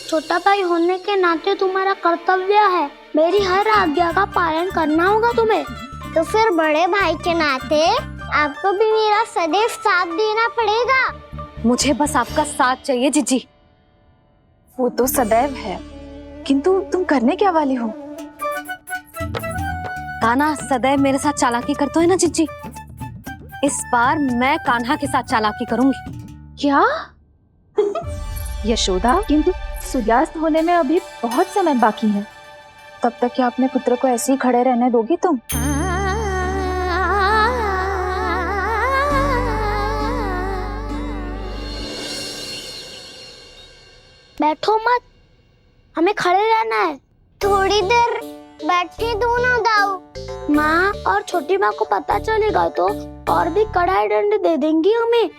छोटा भाई होने के नाते तुम्हारा कर्तव्य है, मेरी हर आज्ञा का पालन करना होगा तुम्हें। तो फिर बड़े भाई के नाते आपको भी मेरा सदैव साथ देना पड़ेगा। मुझे बस आपका साथ चाहिए जीजी। वो तो सदैव है, किंतु तुम करने क्या वाली हो? कान्हा सदैव मेरे साथ चालाकी करता है ना जीजी, इस बार मैं कान्हा के साथ चालाकी करूंगी। क्या? यशोदा, किंतु सूर्यास्त होने में अभी बहुत समय बाकी है, तब तक क्या अपने पुत्र को ऐसे ही खड़े रहने दोगी तुम? बैठो मत, हमें खड़े रहना है। थोड़ी देर बैठे दो ना दाऊ। माँ और छोटी माँ को पता चलेगा तो और भी कड़ा दंड दे देंगी हमें।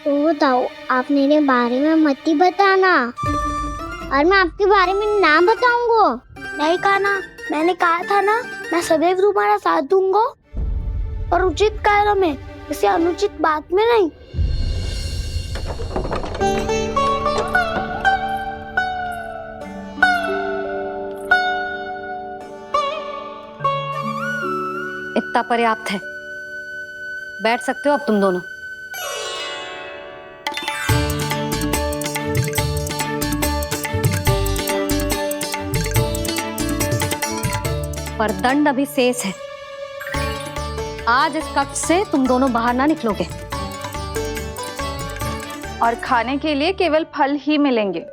ओ दाऊ, आप मेरे बारे में मत ही बताना, और मैं आपके बारे में ना बताऊंगा। नहीं कान्हा, मैंने कहा था ना, मैं सदैव तुम्हारा साथ दूंगा, और उचित कार्य में, किसी अनुचित बात में नहीं। इतना पर्याप्त है, बैठ सकते हो अब तुम दोनों। पर दंड अभी शेष है। आज इस कक्ष से तुम दोनों बाहर ना निकलोगे, और खाने के लिए केवल फल ही मिलेंगे।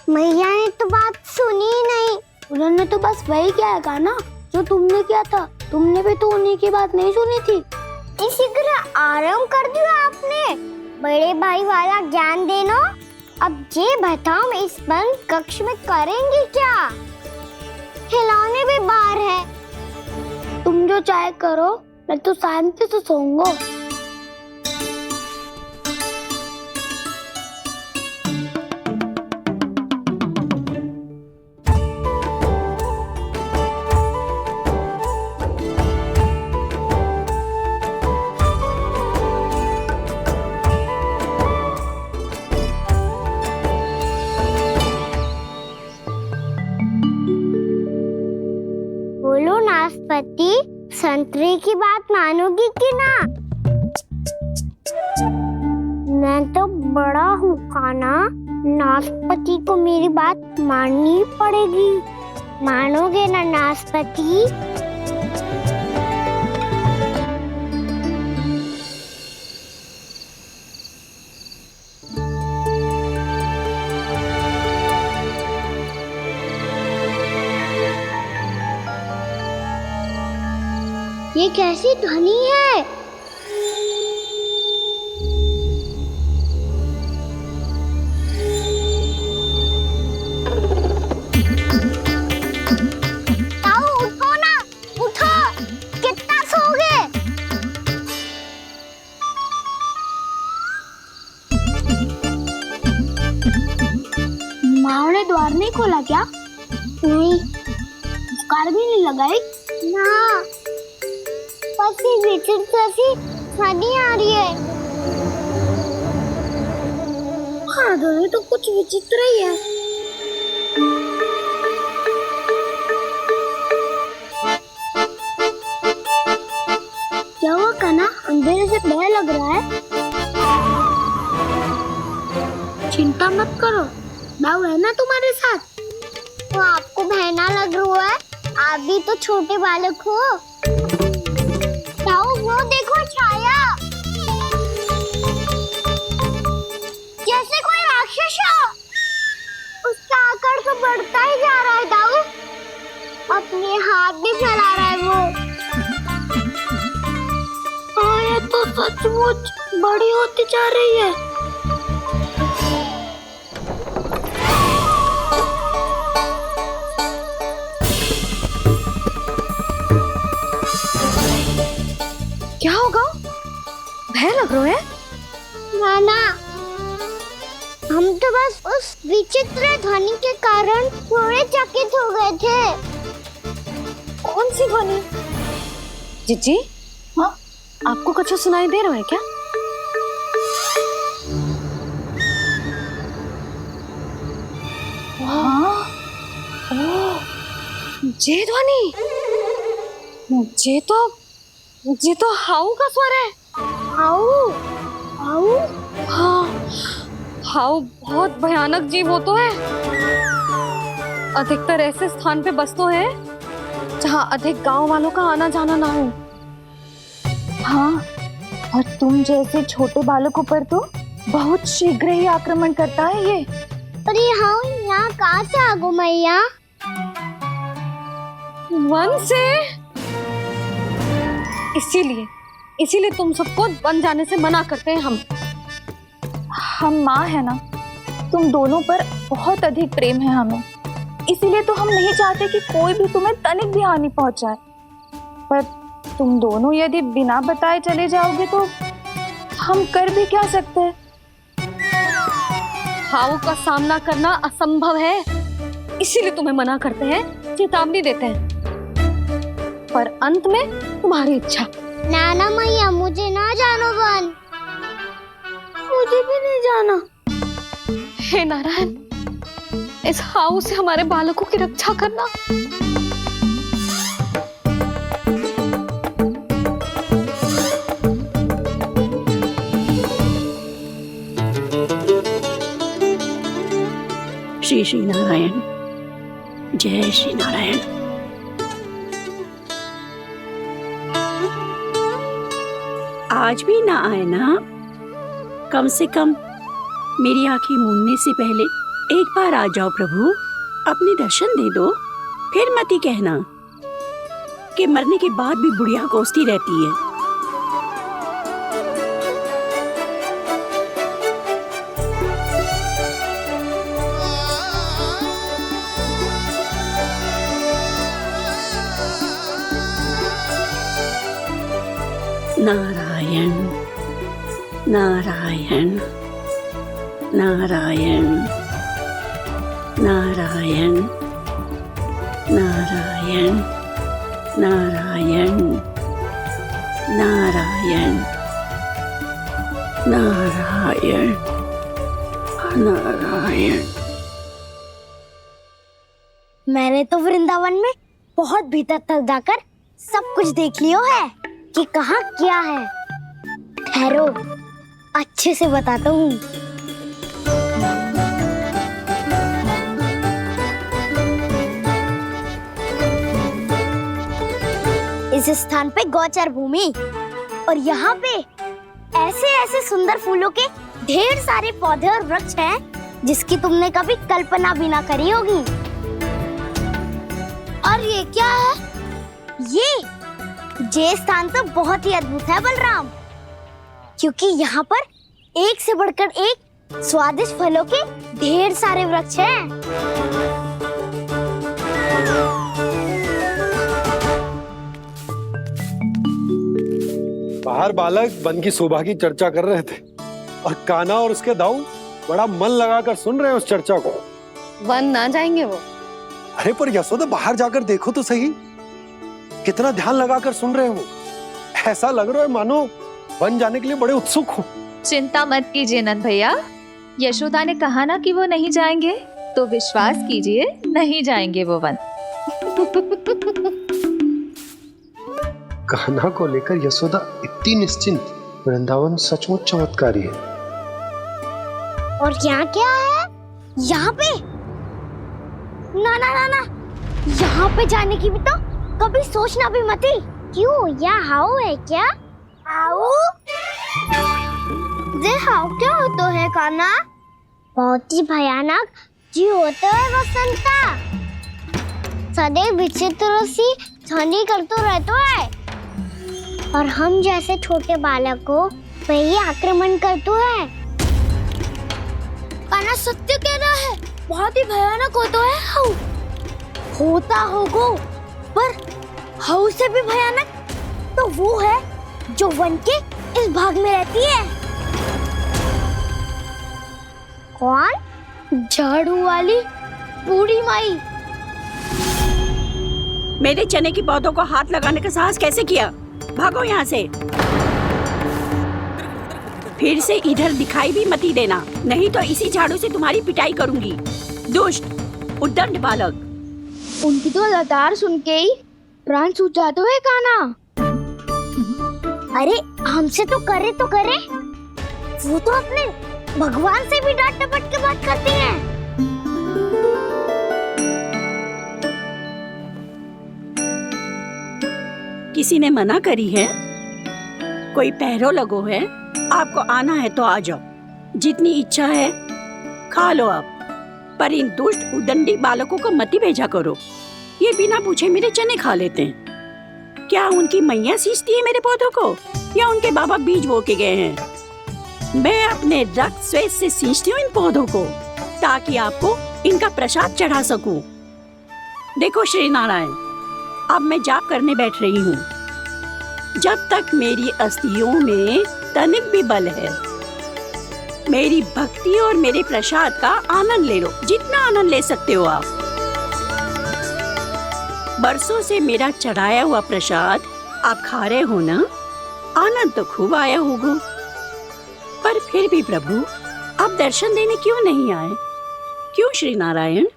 मैया ने तो बात सुनी ही नहीं। उन्होंने तो बस वही किया है ना जो तुमने किया था। तुमने भी तो उन्हीं की बात नहीं सुनी थी। इसी तरह आराम कर दिया आपने। बड़े भाई वाला ज्ञान देना। अब ये बताओ, इस बंद कक्ष में करेंगे क्या? खिलौने भी बाहर है। तुम जो चाहे करो, मैं तो शांति से सोऊंगा। बोलो नाशपाती, संतरे की बात मानोगी कि ना? मैं तो बड़ा हूँ कान्हा, नाशपाती को मेरी बात माननी पड़ेगी। मानोगे ना नाशपाती? ये कैसी ध्वनि है? ताऊ उठो ना, उठो, कितना सोओगे? माँ ने द्वार नहीं खोला क्या? नहीं। कार भी नहीं लगाई? ना, पसी विचित्र सी ध्वनि आ रही है। हाँ, ध्वनि तो कुछ विचित्र ही है। क्या हुआ कान्हा, अंधेरे से डर लग रहा है? चिंता मत करो, दाऊ है ना तुम्हारे साथ। तो आपको बहना लग रहा है? आप भी तो छोटे बालक हो। ताऊ वो देखो छाया, जैसे कोई राक्षस हो। उसका आकार तो बढ़ता ही जा रहा है ताऊ, अपने हाथ भी फैला रहा है वो। हाँ, ये तो सचमुच बड़ी होती जा रही है। क्या होगा? भय लग रहा है? नाना, हम तो बस उस विचित्र ध्वनि के कारण थोड़े चकित हो गए थे। कौन सी ध्वनि? जीजी, हाँ? आपको कुछ सुनाई दे रहा है क्या? हाँ, ये ध्वनि, ये तो हाउ का स्वर है। हाउ हाउ हाँ, हाउ बहुत भयानक जीव हो तो है। अधिकतर ऐसे स्थान पे बसते हैं जहाँ अधिक गांव वालों का आना जाना ना हो। हाँ, और तुम जैसे छोटे बालकों पर तो बहुत शीघ्र ही आक्रमण करता है ये। पर ये हाउ यहाँ कहाँ से आ गो मैया? वन से। इसीलिए तुम सबको वन जाने से मना करते हैं हम माँ है ना, तुम दोनों पर बहुत अधिक प्रेम है हमें, इसीलिए तो हम नहीं चाहते कि कोई भी तुम्हें तनिक भी हानि पहुंचाए। पर तुम दोनों यदि बिना बताए चले जाओगे तो हम कर भी क्या सकते हैं? हाउ का सामना करना असंभव है, इसीलिए तुम्हें मना करते हैं, चेतावनी देते हैं। पर अंत में तुम्हारी इच्छा। नाना मैया, मुझे ना जानो वन। मुझे भी नहीं जाना। हे नारायण, इस हाउ से हमारे बालकों की रक्षा करना। श्री श्री नारायण, जय श्री नारायण। आज भी ना आए ना? कम से कम मेरी आंखें मूंदने से पहले एक बार आ जाओ प्रभु, अपने दर्शन दे दो। फिर मत ही कहना कि मरने के बाद भी बुढ़िया कोसती रहती है। नारायण नारायण नारायण नारायण नारायण नारायण नारायण नारायण नारायण। मैंने तो वृंदावन में बहुत भीतर तक जाकर सब कुछ देख लियो है कि कहाँ क्या है। ठहरो, अच्छे से बताता हूँ। इस स्थान पे गौचर भूमि, और यहाँ पे ऐसे ऐसे सुंदर फूलों के ढेर सारे पौधे और वृक्ष हैं जिसकी तुमने कभी कल्पना भी ना करी होगी। और ये क्या है? ये स्थान तो बहुत ही अद्भुत है बलराम, क्योंकि यहाँ पर एक से बढ़कर एक स्वादिष्ट फलों के ढेर सारे वृक्ष हैं। बाहर बालक वन की शोभा की चर्चा कर रहे थे और कान्हा और उसके दाऊ बड़ा मन लगाकर सुन रहे हैं उस चर्चा को। वन ना जाएंगे वो। अरे पर यशोदा, बाहर जाकर देखो तो सही, कितना ध्यान लगाकर सुन रहे हो। ऐसा लग रहा है मानो वन जाने के लिए बड़े उत्सुक हो। चिंता मत कीजिए नंद भैया, यशोदा ने कहा ना कि वो नहीं जाएंगे, तो विश्वास कीजिए नहीं जाएंगे वो वन। कान्हा को लेकर यशोदा इतनी निश्चिंत, वृंदावन सचमुच चमत्कारी है। और यहाँ क्या है? यहाँ पे ना ना ना ना, यहाँ पे जाने की भी तो कभी सोचना भी मत ही। क्यों, यहाँ हाउ है क्या? हाउ? ये हाउ क्या होता है कान्हा? बहुत ही भयानक जी होता है वसंता, सदैव विचित्र सी ध्वनि करते रहता है, और हम जैसे छोटे बालक को वही आक्रमण करते हैं। कान्हा सत्य कह रहा है, बहुत ही भयानक होता है हाउ। होता होगो, पर हाउ से भी भयानक तो वो है जो वन के इस भाग में रहती है। कौन? झाड़ू वाली बूढ़ी माई। मेरे चने की पौधों को हाथ लगाने का साहस कैसे किया? भागो यहाँ से। फिर से इधर दिखाई भी मती देना, नहीं तो इसी झाड़ू से तुम्हारी पिटाई करूंगी। दुष्ट उद्दंड बालक। उनकी तो लतार सुन के ही प्राण छूट जाते हुए काना। अरे हमसे तो करे, वो तो अपने भगवान से भी डांट डपट के बात करती हैं। किसी ने मना करी है? कोई पैरों लगो है? आपको आना है तो आ जाओ, जितनी इच्छा है खा लो आप, पर इन दुष्ट उदंडी बालकों को मत ही भेजा करो। ये बिना पूछे मेरे चने खा लेते हैं। क्या उनकी मैया सींचती है मेरे पौधों को, या उनके बाबा बीज बो के गए हैं? मैं अपने रक्त स्वेद से सींचती हूँ इन पौधों को, ताकि आपको इनका प्रसाद चढ़ा सकूं। देखो श्री नारायण, अब मैं जाप करने बैठ रही हूँ। जब तक मेरी अस्थियों में तनिक भी बल है, मेरी भक्ति और मेरे प्रसाद का आनंद ले लो, जितना आनंद ले सकते हो आप। बरसों से मेरा चढ़ाया हुआ प्रसाद आप खा रहे हो ना, आनंद तो खूब आया होगा। पर फिर भी प्रभु, आप दर्शन देने क्यों नहीं आए? क्यों श्री नारायण?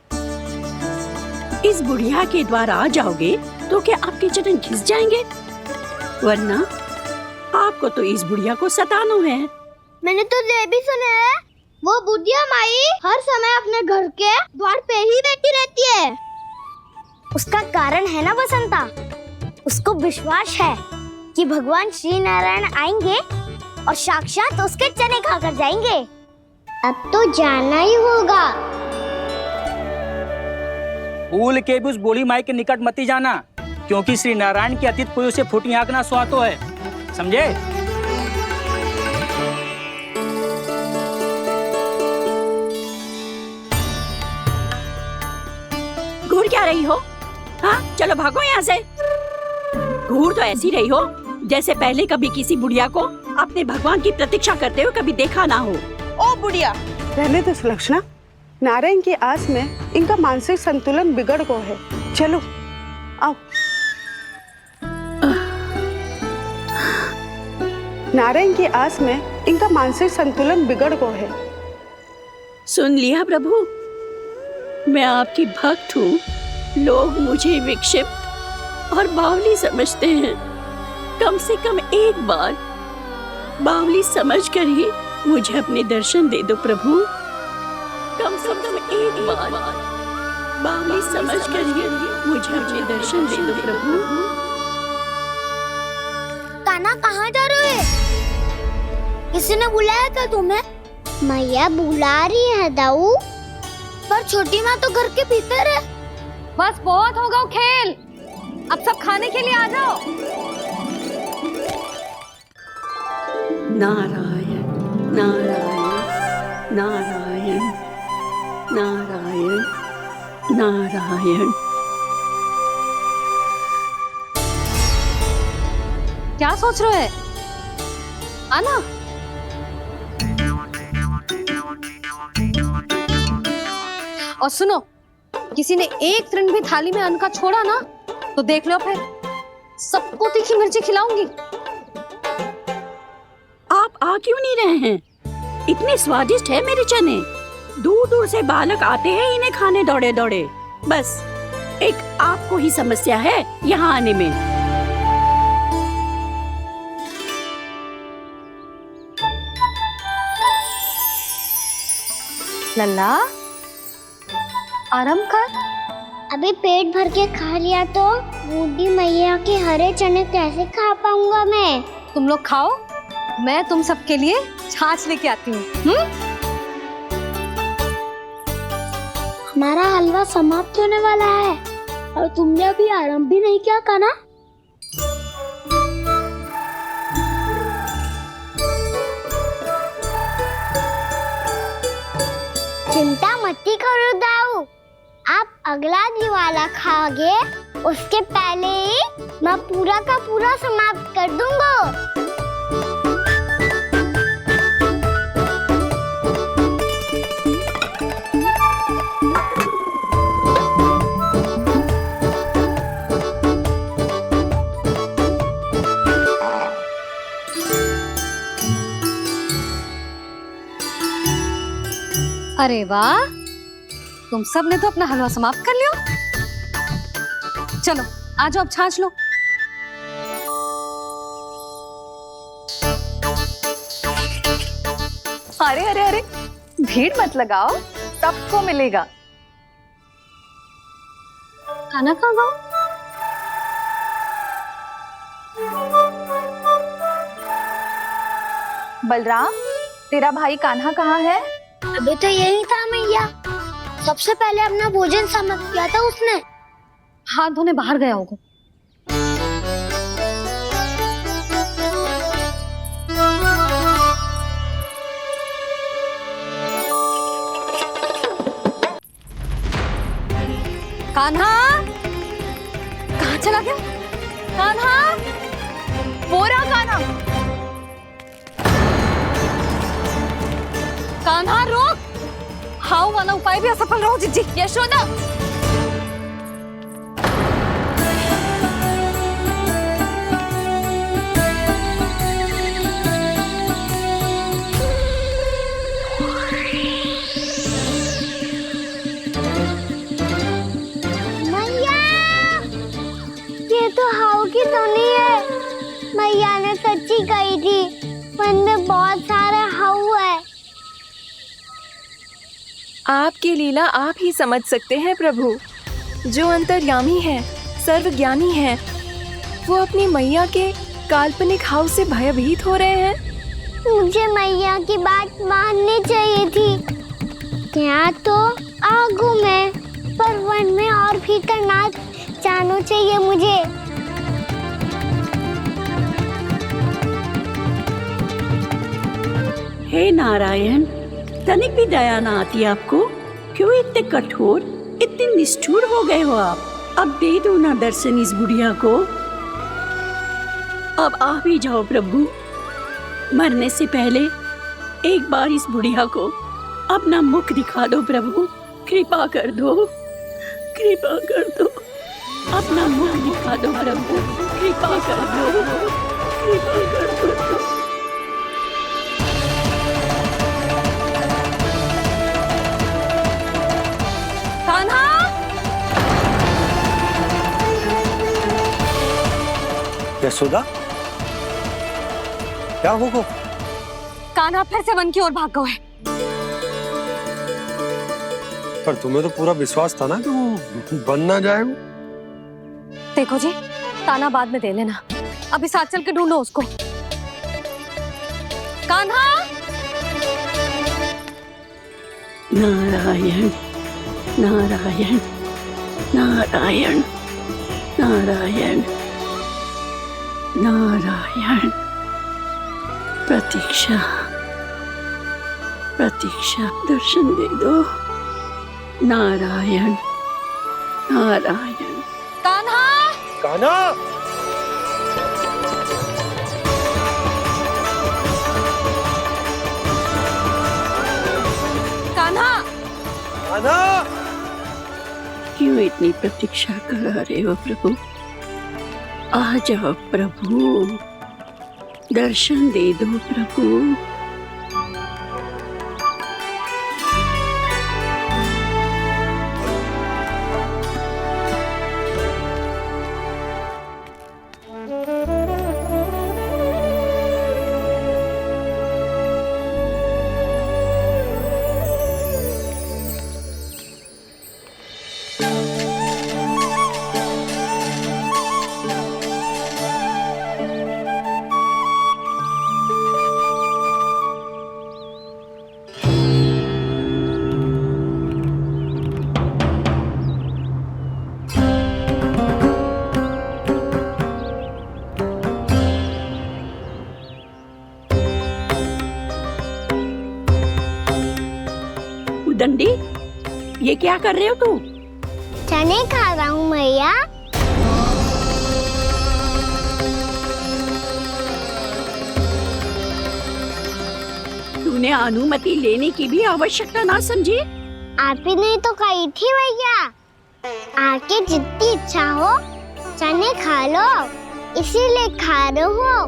इस बुढ़िया के द्वार आ जाओगे तो क्या आपके चरण घिस जाएंगे? वरना आपको तो इस बुढ़िया को सताना है। मैंने तो ये भी सुना है, वो बुढ़िया माई हर समय अपने घर के द्वार पे ही बैठी रहती है। उसका कारण है ना बसंता, उसको विश्वास है कि भगवान श्री नारायण आएंगे और साक्षात उसके चने खाकर जाएंगे। अब तो जाना ही होगा। भूल के भी उस बूढ़ी माई के निकट मत ही जाना, क्योंकि श्री नारायण की अतीत कोई उसे फूटी आंख ना सुहातो है, समझे? घूर क्या रही हो? हाँ, चलो भागो यहाँ से। घूर तो ऐसी रही हो जैसे पहले कभी किसी बुढ़िया को अपने भगवान की प्रतीक्षा करते हुए कभी देखा ना हो। ओ बुढ़िया, रहने दो सुलक्षणा। नारायण की आस में इनका मानसिक संतुलन बिगड़ गया है। चलो आओ। नारायण की आस में इनका मानसिक संतुलन बिगड़ गया है। सुन लिया प्रभु, मैं आपकी भक्त हूँ। लोग मुझे विक्षिप्त और बावली समझते हैं। कम से कम एक बार बावली समझकर ही मुझे अपने दर्शन दे दो प्रभु। कम से कम एक बार बावली समझकर ही मुझे अपने दर्शन दे दो प्रभु। कान्हा कहाँ जा रहे हो? किसी ने बुलाया था तुम्हें? मैया बुला रही है दाऊ। पर छोटी माँ तो घर के भीतर है। बस बहुत हो गया खेल, अब सब खाने के लिए आ जाओ। नारायण नारायण नारायण नारायण नारायण। क्या सोच रहे हैं? आना। और सुनो, किसी ने एक तृण भी थाली में अन्न का छोड़ा ना, तो देख लो फिर सबको तीखी मिर्ची खिलाऊंगी। आप आ क्यों नहीं रहे हैं? इतने स्वादिष्ट है मेरे चने। दूर दूर से बालक आते हैं इन्हें खाने दौड़े दौड़े। बस एक आपको ही समस्या है यहाँ आने में। लल्ला, आराम कर। अभी पेट भर के खा लिया तो बूढ़ी मैया के हरे चने कैसे खा पाऊंगा मैं? तुम लोग खाओ, मैं तुम सबके लिए छाछ लेके आती हूँ। हमारा हलवा समाप्त होने वाला है और तुमने अभी आराम भी नहीं किया कान्हा। चिंता मत करो दाऊ, आप अगला दिवाला खाओगे उसके पहले ही मैं पूरा का पूरा समाप्त कर दूंगा। अरे वाह, तुम सब ने तो अपना हलवा समाप्त कर लिया। चलो आ जाओ, अब छाछ लो। अरे अरे अरे, भीड़ मत लगाओ, सबको मिलेगा। खाना खा गो। बलराम, तेरा भाई कान्हा कहाँ है? अभी तो यही था मैया, सबसे पहले अपना भोजन समाप्त किया था उसने। हाथ धोने बाहर गया होगा। कान्हा कहाँ चला गया? कान्हा, वो रहा कान्हा। कान्हा रोक, हाउ वाला उपाय भी असफल रहो जिज्जी। यशोदा, मैया, ये तो हाउ की तो नहीं है। मैया ने सच्ची कही थी, वन में बहुत सारे हाउ है। आपकी लीला आप ही समझ सकते हैं प्रभु। जो अंतर्यामी है, सर्वज्ञानी है, वो अपनी मैया के काल्पनिक हाव से भयभीत हो रहे हैं। मुझे मैया की बात माननी चाहिए थी। क्या तो आगू में, पर वन में और भीतर ना जाना चाहिए मुझे। हे नारायण, तनिक भी दया ना आती आपको? क्यों इतने कठोर, इतने निष्ठुर हो गए हो आप? अब दे दो ना दर्शन इस बुढ़िया को। अब आ भी जाओ प्रभु, मरने से पहले एक बार इस बुढ़िया को अपना मुख दिखा दो प्रभु। कृपा कर दो, कृपा कर दो, अपना मुख दिखा दो प्रभु। कृपा कर दो, कृपा कर दो। कान्हा, यशोदा, क्या होगा? कान्हा फिर से वन की ओर भाग गए। पर तुम्हें तो पूरा विश्वास था ना कि वो बन ना जाए। देखो जी, ताना बाद में दे लेना, अभी साथ चल के ढूंढो उसको। कान्हा, नारायण नारायण नारायण नारायण नारायण। प्रतीक्षा प्रतीक्षा, दर्शन दे दो। नारायण नारायण। कान्हा, कान्हा, कान्हा, कान्हा। क्यों इतनी प्रतीक्षा करा रहे हो प्रभु? आ जाओ प्रभु, दर्शन दे दो प्रभु। दंडी, ये क्या कर रहे हो तू? चने खा रहा हूँ मैया। तूने अनुमति लेने की भी आवश्यकता ना समझी? आप ही ने तो कही थी भैया, आके जितनी इच्छा हो चने खा लो, इसीलिए खा रहे हो।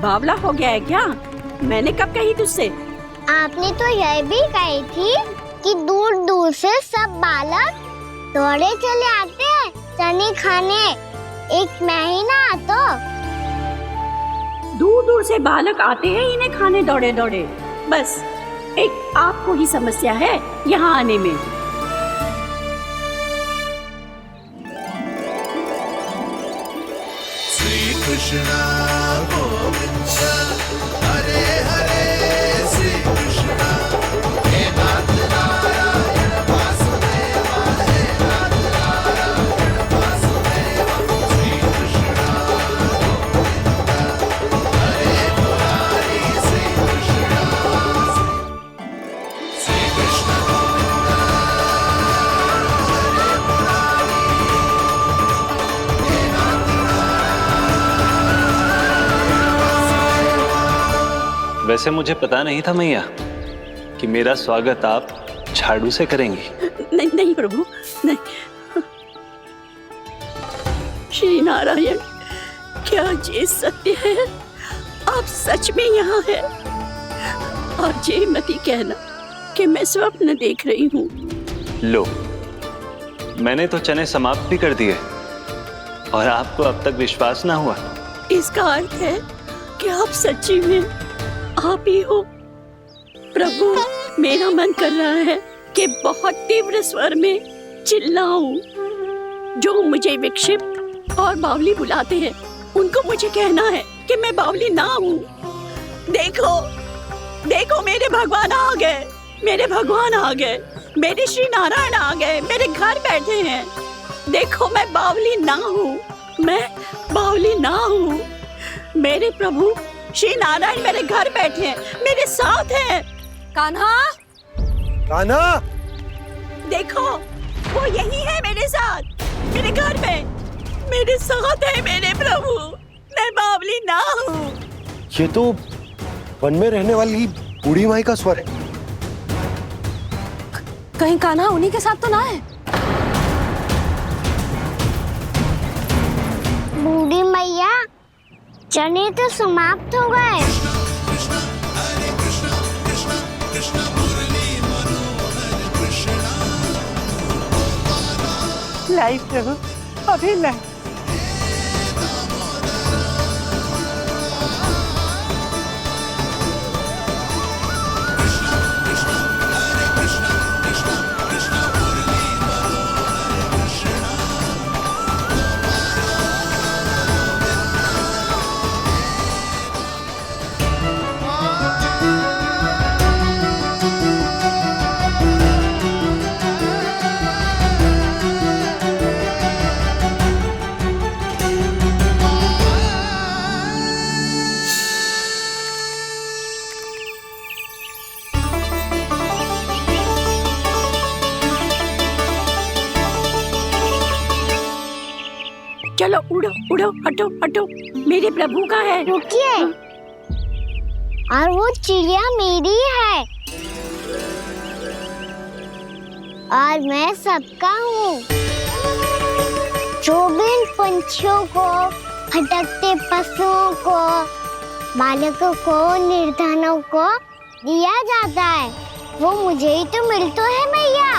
बावला हो गया है क्या? मैंने कब कही तुझसे? आपने तो यह भी कही थी कि दूर दूर से सब बालक दौड़े चले आते हैं चने खाने, एक महीना तो दूर दूर से बालक आते हैं इन्हें खाने दौड़े दौड़े। बस एक आपको ही समस्या है यहाँ आने में। श्री कृष्णा गोविंद हरे हरे श्री कृष्णा हे नाथ नारायण वासुदेव हे नाथ नारायण वासुदेव श्री कृष्णा गोविंद हरे मुरारी श्री कृष्णा श्री कृष्ण गोविंद हरे मुरारी हे नाथ वैसे मुझे पता नहीं था मैया कि मेरा स्वागत आप झाड़ू से करेंगी। नहीं नहीं प्रभु, नहीं। श्री नारायण, क्या ये सत्य है? आप सच में यहाँ हैं? और ये मती कहना कि मैं स्वप्न देख रही हूँ। लो, मैंने तो चने समाप्त भी कर दिए और आपको अब तक विश्वास ना हुआ। इसका अर्थ है कि आप सच्ची में आप ही हो। प्रभु, मेरा मन कर रहा है कि बहुत तीव्र स्वर में चिल्लाऊं। जो मुझे विक्षिप्त और बावली बुलाते हैं उनको मुझे कहना है कि मैं बावली ना हूँ। देखो देखो, मेरे भगवान आ गए, मेरे भगवान आ गए, मेरे श्री नारायण आ गए, मेरे घर बैठे हैं। देखो, मैं बावली ना हूँ, मैं बावली ना हूँ। मेरे प्रभु श्री नारायण मेरे घर बैठे हैं, मेरे साथ हैं। कान्हा, कान्हा, देखो, वो यही है मेरे साथ, मेरे घर में, मेरे साथ है मेरे प्रभु। मैं बावली ना हूँ। ये तो वन में रहने वाली बूढ़ी माई का स्वर है। कहीं कान्हा उन्हीं के साथ तो ना है? बूढ़ी मैया, चने तो समाप्त हो गए। लाई प्रभु, अभी लाई। चलो उड़ो उड़ो, हटो हटो, मेरे प्रभु का है। रुकिए, और वो चिड़िया मेरी है और मैं सबका हूँ। जो भी इन पंछियों को, भटकते पशुओं को, बालकों को, निर्धनों को दिया जाता है, वो मुझे ही तो मिलता है मैया,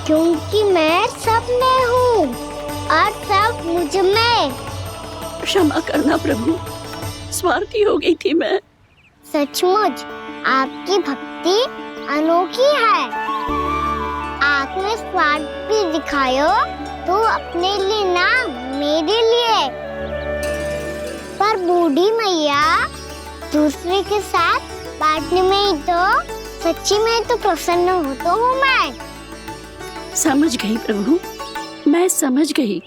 क्योंकि मैं सब में हूँ और सब मुझ में। क्षमा करना प्रभु, स्वार्थी हो गई थी मैं। सचमुच आपकी भक्ति अनोखी है। आपने स्वार्थ भी दिखायो तो अपने लिए ना, मेरे लिए। पर बूढ़ी मैया, दूसरे के साथ बांटने में ही तो सच्ची में तो प्रसन्न होता हूँ मैं। समझ गई प्रभु, मैं समझ गई।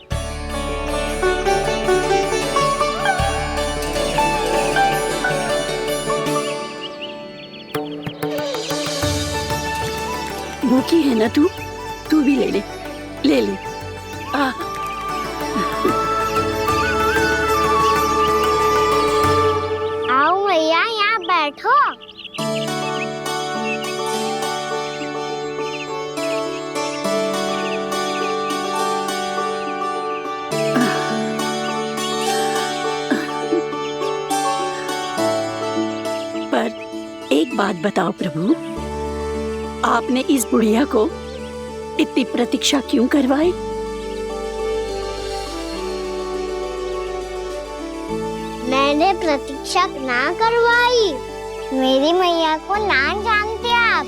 भूखी है ना तू भी ले ले, ले ले। आओ मैया, यहाँ बैठो। बात बताओ प्रभु, आपने इस बुढ़िया को इतनी प्रतीक्षा क्यों करवाई? मैंने प्रतीक्षा ना करवाई। मेरी मैया को ना जानते आप,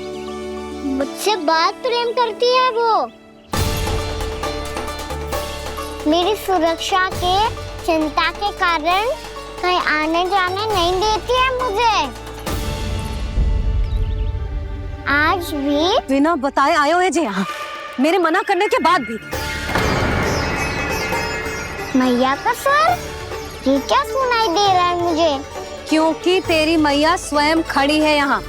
मुझसे बहुत प्रेम करती है वो। मेरी सुरक्षा के चिंता के कारण कहीं आने जाने नहीं देती है मुझे। आज भी बिना बताए आए हुए जी यहाँ, मेरे मना करने के बाद भी। मैया का स्वर, ये क्या सुनाई दे रहा है मुझे? क्योंकि तेरी मैया स्वयं खड़ी है यहाँ।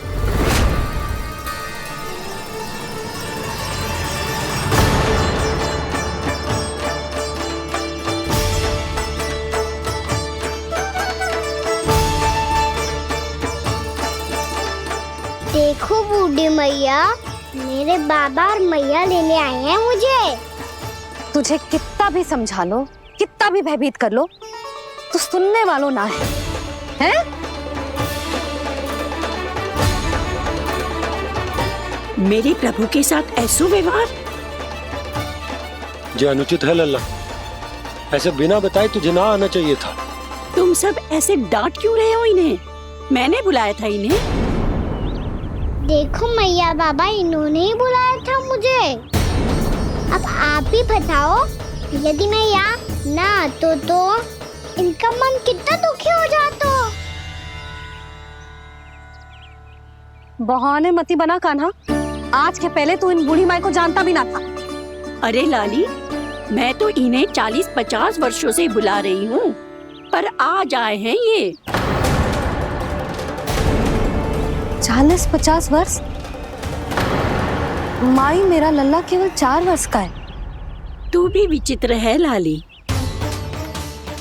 देखो बूढ़ी मैया, मेरे बाबा और मैया लेने आए हैं मुझे। तुझे कितना भी समझा लो, कितना भी भयभीत कर लो, तो सुनने वालों ना है, हैं? मेरे प्रभु के साथ ऐसा व्यवहार जो अनुचित है लल्ला। ऐसे बिना बताए तुझे ना आना चाहिए था। तुम सब ऐसे डांट क्यों रहे हो इन्हें? मैंने बुलाया था इन्हें। देखो मैया बाबा, इन्होंने ही बुलाया था मुझे। अब आप ही बताओ, यदि मैं यहाँ ना आतो तो इनका मन कितना दुखी हो जाता। बहाने मती बना कान्हा, आज के पहले तू इन बूढ़ी माई को जानता भी ना था। अरे लाली, मैं तो इन्हें 40-50 वर्षों से बुला रही हूँ, पर आज आए हैं ये। 40-50 वर्ष? माई, मेरा लल्ला केवल 4 वर्ष का है। तू भी विचित्र है लाली,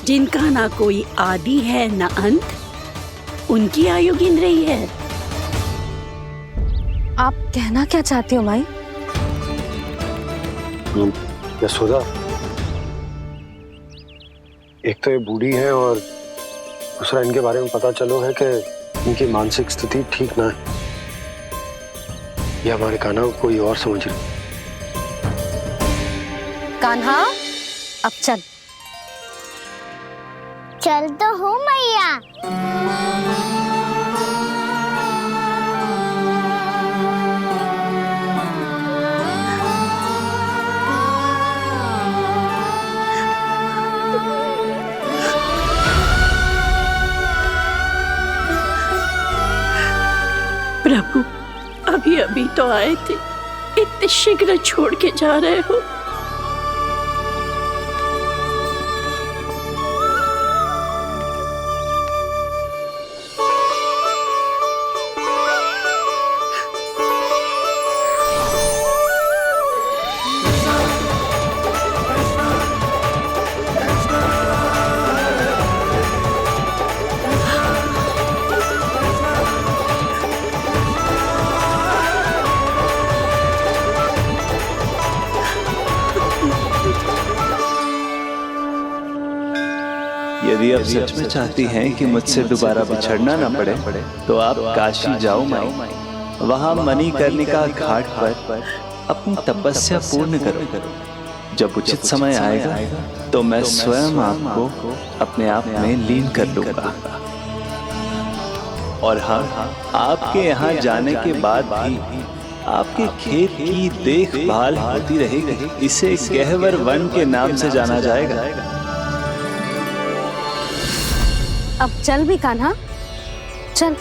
जिनका ना कोई आदि है ना अंत, उनकी आयु गिन रही है। आप कहना क्या चाहती हो माई? यशोदा, एक तो ये बूढ़ी है और दूसरा इनके बारे में पता चलो है कि इनकी मानसिक स्थिति ठीक ना है। ये हमारे कान्हा को कोई और समझ रही। कान्हा, अब चल। चल तो हूँ मैया। प्रभु, अभी अभी तो आए थे, इतने शीघ्र छोड़ के जा रहे हो? यदि आप सच में चाहती हैं कि मुझसे दोबारा बिछड़ना न पड़े, तो आप काशी जाओ माई। वहां मणिकर्णिका घाट पर अपनी तपस्या पूर्ण करो। जब उचित समय आएगा तो मैं स्वयं आपको अपने आप में लीन कर लूंगा। और हाँ, आपके यहाँ जाने के बाद भी आपके खेत की देखभाल होती रहेगी। इसे गहवर वन के नाम से जाना जाएगा। अब चल भी कान्हा, चल।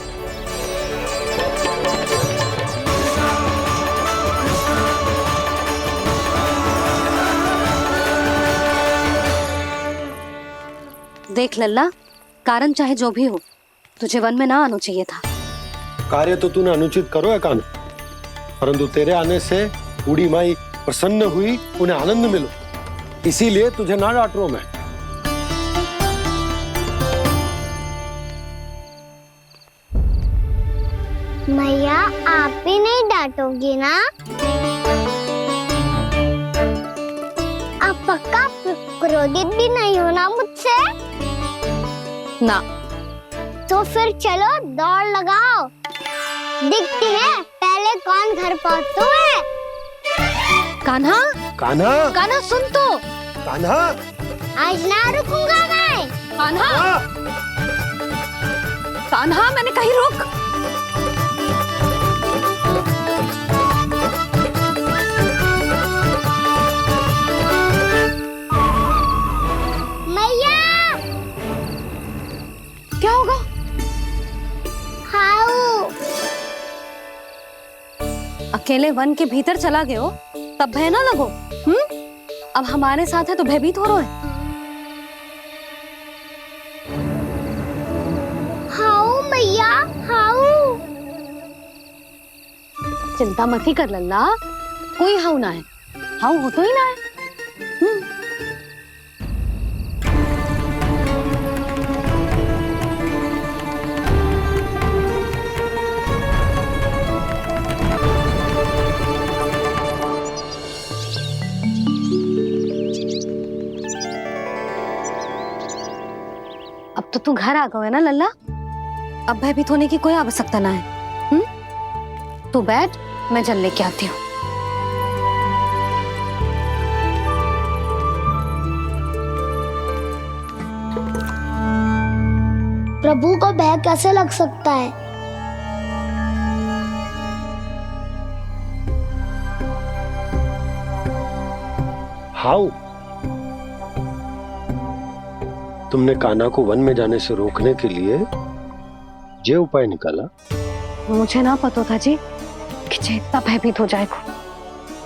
देख लल्ला, कारण चाहे जो भी हो, तुझे वन में ना आना चाहिए था। कार्य तो तूने अनुचित करो है कान्हा, परंतु तेरे आने से बूढ़ी माई प्रसन्न हुई, उन्हें आनंद मिलो, इसीलिए तुझे ना डांट रहा हूं मैं। मैया, आप भी नहीं डांटोगी ना? आप पक्का क्रोधित भी नहीं हो ना मुझसे? ना। तो फिर चलो दौड़ लगाओ। दिखती है पहले कौन घर पहुंचता है। कान्हा, कान्हा, कान्हा सुन तो। कान्हा, आज ना रुकूंगा मैं। कान्हा, कान्हा, मैंने कही रुक। मैया, क्या होगा? हाउ अकेले वन के भीतर चला गए हो तब भय ना लगो। अब हमारे साथ है तो भयभीत हो रहे हो। हाउ मैया, हाउ। चिंता मत ही कर लल्ला, कोई हाउ ना है। हाउ हो तो ही ना है। अब तो तू घर आ गए ना लल्ला, अब भयभीत होने की कोई आवश्यकता ना है। तू बैठ, मैं जल लेके आती हूँ। प्रभु को भय कैसे लग सकता है? हाउ? तुमने कान्हा को वन में जाने से रोकने के लिए ये उपाय निकाला? मुझे ना पता था जी कि जे इतना भयभीत हो जाएगा।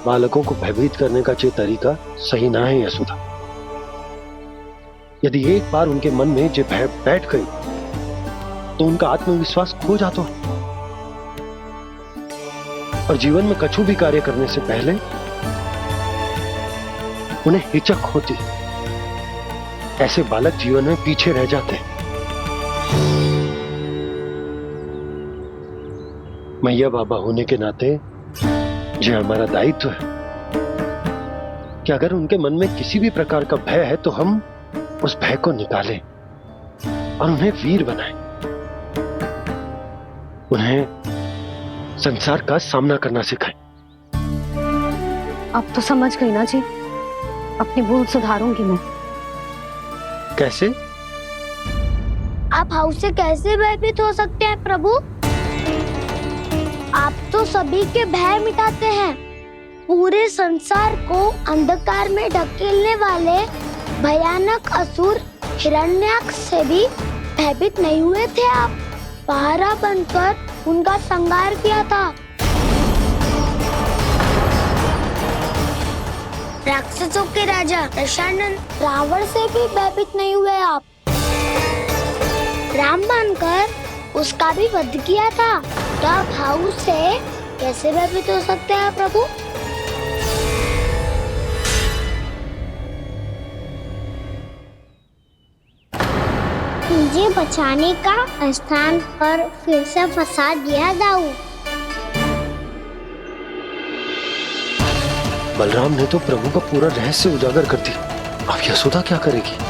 बालकों को भयभीत करने का ये तरीका सही ना है यशोदा। यदि एक बार उनके मन में ये भय बैठ गई तो उनका आत्मविश्वास खो जाता है और जीवन में कछु भी कार्य करने से पहले उन्हें हिचक होती। ऐसे बालक जीवन में पीछे रह जाते हैं। मैया बाबा होने के नाते यह हमारा दायित्व है कि अगर उनके मन में किसी भी प्रकार का भय है तो हम उस भय को निकालें और उन्हें वीर बनाएं, उन्हें संसार का सामना करना सिखाएं। अब तो समझ गई ना जी, अपनी भूल सुधारूंगी मैं। कैसे? आप हाउ से कैसे भयभीत हो सकते हैं प्रभु? आप तो सभी के भय मिटाते हैं। पूरे संसार को अंधकार में ढकेलने वाले भयानक असुर हिरण्याक्ष से भी भयभीत नहीं हुए थे आप। पहरा बनकर उनका संहार किया था। राक्षसों के राजा दशानन रावण से भी भयभीत नहीं हुए आप। राम बनकर उसका भी वध किया था। तो आप हाउ से कैसे भयभीत हो सकते हैं प्रभु? मुझे बचाने का स्थान पर फिर से फंसा दिया दाऊ। बलराम ने तो प्रभु का पूरा रहस्य उजागर कर दिया। अब यशोदा क्या करेगी?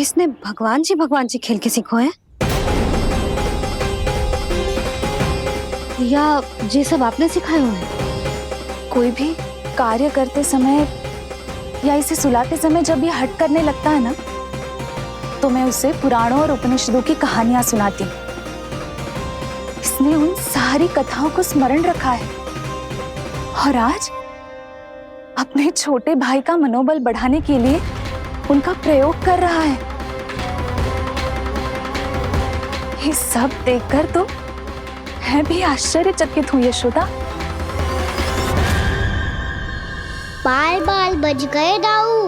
इसने भगवान जी खेल के सीखो है या ये सब आपने सिखाए हुए हैं? कोई भी कार्य करते समय या इसे सुलाते समय जब ये हट करने लगता है ना, तो मैं उसे पुराणों और उपनिषदों की कहानियां सुनाती हूँ। इसने उन सारी कथाओं को स्मरण रखा है और आज अपने छोटे भाई का मनोबल बढ़ाने के लिए उनका प्रयोग कर रहा है। ये सब देखकर तो मैं भी आश्चर्यचकित हूँ यशोदा। बाल बाल बज गए दाऊ।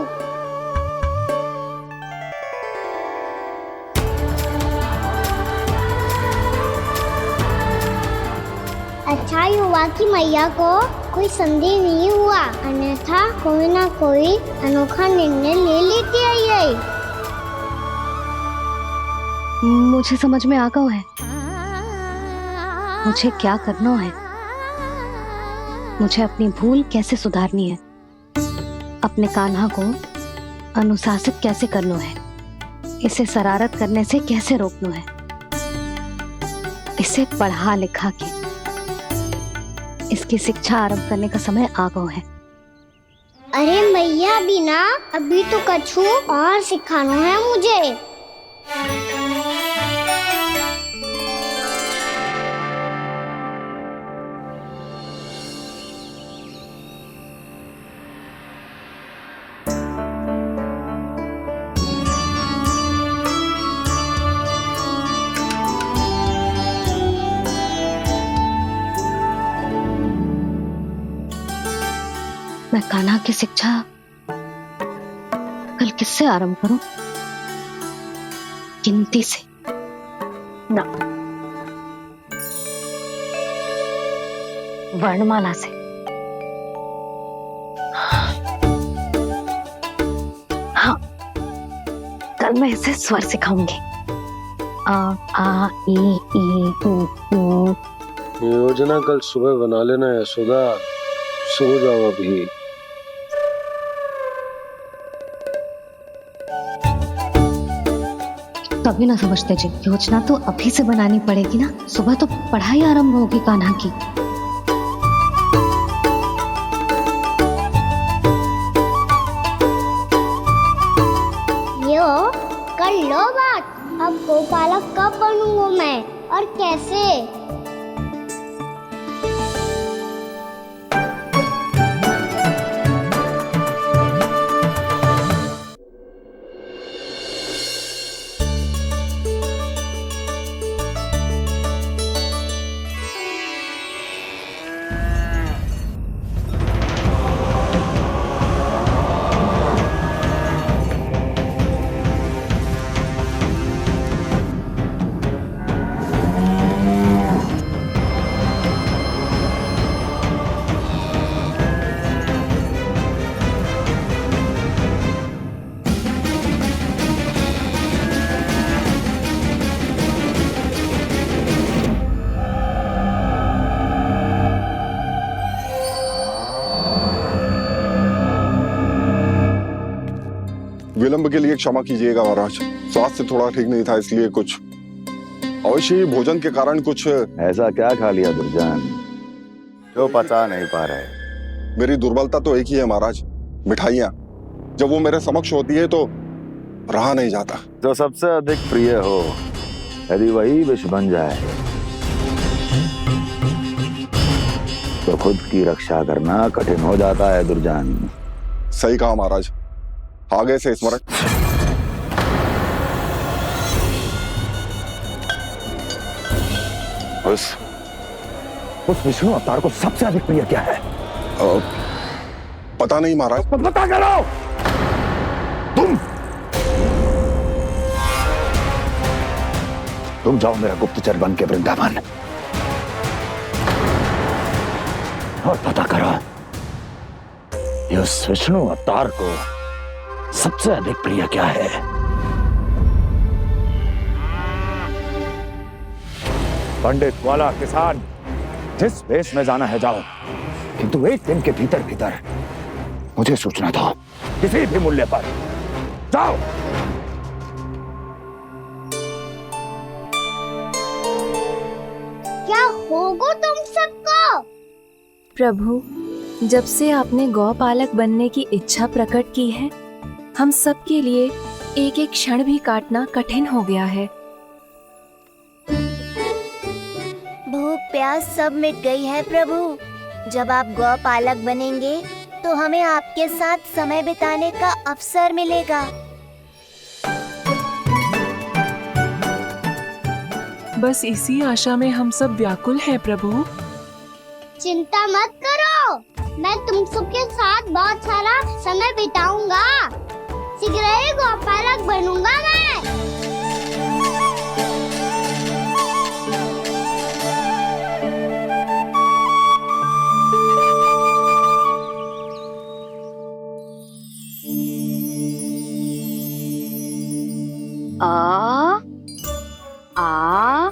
अच्छा ही हुआ कि मैया को कोई संदेह नहीं हुआ, अन्यथा कोई ना कोई अनोखा निर्णय ले लेती आई। मुझे समझ में आ गया है मुझे क्या करना है। मुझे अपनी भूल कैसे सुधारनी है, अपने कान्हा को अनुशासित कैसे करना है, इसे शरारत करने से कैसे रोकना है, इसे पढ़ा लिखा के इसकी शिक्षा आरंभ करने का समय आ गया है। अरे मैया बिना, अभी तो कछु और सिखाना है मुझे। मैं कान्हा की शिक्षा कल किससे आरंभ करूं? गिनती से ना, वर्णमाला से। हाँ, कल मैं इसे स्वर सिखाऊंगी। आ आ ई ई उ। योजना कल सुबह बना लेना यशोदा, सो जाओ अभी। तभी ना समझते जी, योजना तो अभी से बनानी पड़ेगी ना, सुबह तो पढ़ाई आरंभ होगी कान्हा की। यो कर लो बात, अब गोपालक कब बनूंगा मैं और कैसे? विलंब के लिए क्षमा कीजिएगा महाराज, स्वास्थ्य थोड़ा ठीक नहीं था, इसलिए कुछ अवश्य ही भोजन के कारण कुछ। ऐसा क्या खा लिया दुर्जन जो पचा नहीं पा रहे? मेरी दुर्बलता तो एक ही है महाराज, मिठाइयाँ। जब वो मेरे समक्ष होती है तो रहा नहीं जाता। जो सबसे अधिक प्रिय हो, यदि वही विष बन जाए तो खुद की रक्षा करना कठिन हो जाता है दुर्जन। सही कहा महाराज, आगे से स्मरण। उस विष्णु अवतार को सबसे अधिक प्रिय क्या है? पता नहीं महाराज। पता करो। तुम जाओ मेरा गुप्तचर बन के वृंदावन और पता करो उस विष्णु अवतार को सबसे अधिक प्रिय क्या है। पंडित, वाला, किसान, जिस वेश में जाना है जाओ, किंतु एक दिन के भीतर भीतर मुझे सूचना दो, किसी भी मूल्य पर। जाओ। क्या होगा तुम सबको? प्रभु, जब से आपने गौपालक बनने की इच्छा प्रकट की है, हम सब के लिए एक एक क्षण भी काटना कठिन हो गया है। भूख प्यास सब मिट गई है प्रभु। जब आप गौपालक बनेंगे तो हमें आपके साथ समय बिताने का अवसर मिलेगा। बस इसी आशा में हम सब व्याकुल हैं प्रभु। चिंता मत करो, मैं तुम सबके साथ बहुत सारा समय बिताऊंगा। शीघ्र ही गोपालक बनूंगा मैं। आ आ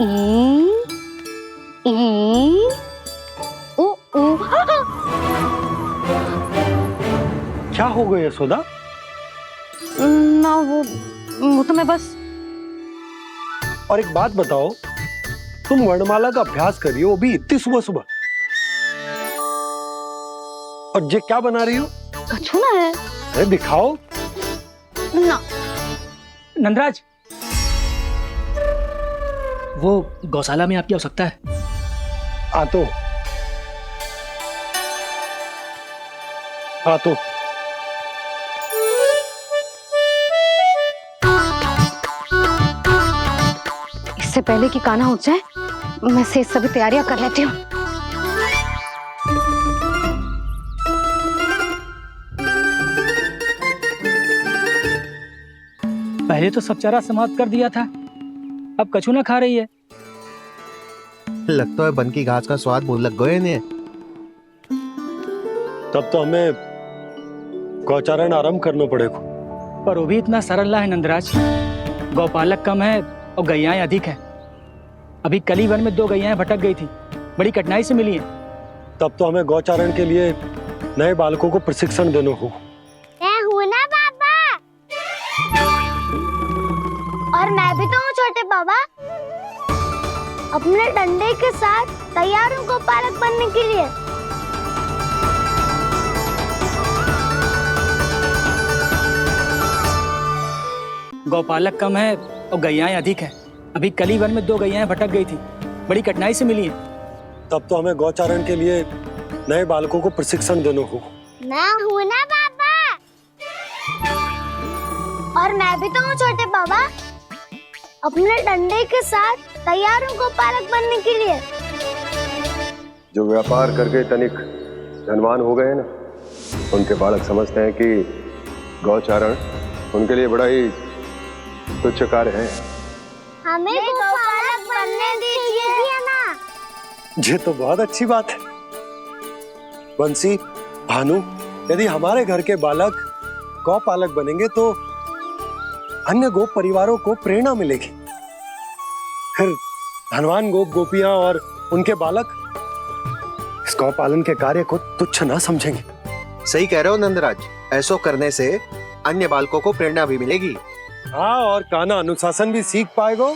ई ई उ हो गया यशोदा? ना वो तो मैं बस। और एक बात बताओ, तुम वर्णमाला का अभ्यास कर रही हो, वो भी इतनी सुबह सुबह, और ये क्या बना रही हो? कछुआ है। अरे दिखाओ ना। नंदराज, वो गौशाला में आपकी आवश्यकता है। आ तो इससे पहले कि कान्हा उठ जाए, मैं से सभी तैयारियां कर लेती हूँ। पहले तो सब चारा समाप्त कर दिया था, अब कछुआ खा रही है। लगता है बन की घास का स्वाद मुंह लग गए ने। तब तो हमें गौचारण आरंभ करना पड़ेगा। पर वो भी इतना सरल है नंदराज। गौपालक कम है और गैयाएं अधिक है। अभी कली वन में 2 गैयाएं भटक गई थी, बड़ी कठिनाई से मिली है। तब तो हमें गौचारण के लिए नए बालकों को प्रशिक्षण देना होगा। मैं हूँ ना बाबा, और मैं भी तो हूँ छोटे बाबा। अपने डंडे के साथ तैयार हूँ गौपालक बनने के लिए। गौपालक कम है और गैयाएं अधिक है। अभी कली वन में 2 गैयाएं भटक गई थी, बड़ी कठिनाई से मिली है। तब तो हमें गौचारण के लिए नए बालकों को प्रशिक्षण देना होगा। मैं हूँ ना बाबा, और मैं भी तो हूँ छोटे बाबा। अपने डंडे के साथ तैयार हूँ गौपालक बनने के लिए। जो व्यापार करके तनिक धनवान हो गए ना, उनके बालक समझते हैं कि गौचारण उनके लिए बड़ा ही तुच्छ कार्य है। हमें गौपालक बनने दीजिए ना। ये तो बहुत अच्छी बात है। बंसी, भानु, यदि हमारे घर के बालक गौपालक बनेंगे तो अन्य गोप परिवारों को प्रेरणा मिलेगी। फिर धनवान गोप गोपियां और उनके बालक इस गौपालन के कार्य को तुच्छ ना समझेंगे। सही कह रहे हो नंदराज, ऐसा करने से अन्य बालकों को प्रेरणा भी मिलेगी। हाँ, और कान्हा अनुशासन भी सीख पाएगा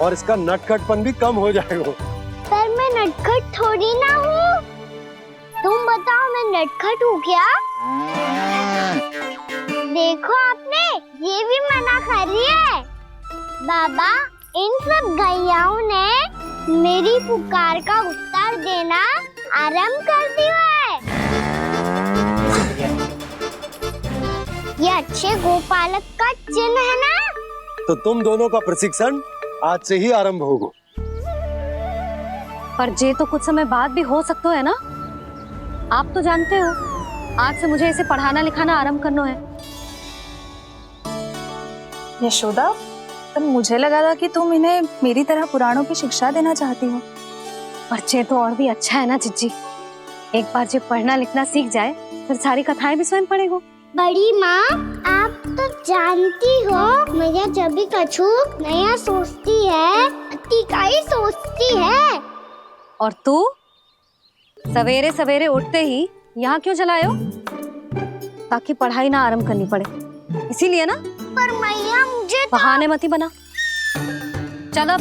और इसका नटखटपन भी कम हो जाएगा। पर मैं नटखट थोड़ी ना हूँ। तुम बताओ, मैं नटखट हूँ क्या? देखो आपने ये भी मना कर रही है। बाबा, इन सब गैयाओं ने मेरी पुकार का उत्तर देना आरंभ कर दिया है। ये अच्छे गोपालक का चिन्ह है ना? तो तुम दोनों का प्रशिक्षण आज से ही आरंभ होगा। पर जे तो कुछ समय बाद भी हो सकता है ना। आप तो जानते हो, आज से मुझे इसे पढ़ाना लिखाना आरंभ करना है। यशोदा, पर मुझे लगा था कि तुम इन्हें मेरी तरह पुराणों की शिक्षा देना चाहती हो। पर जे तो और भी अच्छा है ना जिज्जी। एक बार जब पढ़ना लिखना सीख जाए, फिर सारी कथाएं भी स्वयं पढ़ेगा। बड़ी माँ, आप तो जानती हो मैया जब भी कछु नया सोचती है, अतिका ही सोचती है। और तू सवेरे सवेरे उठते ही यहाँ क्यों चलाए हो? ताकि पढ़ाई ना आरंभ करनी पड़े, इसीलिए ना। पर मैया मुझे बहाने मत ही बना। चल अब।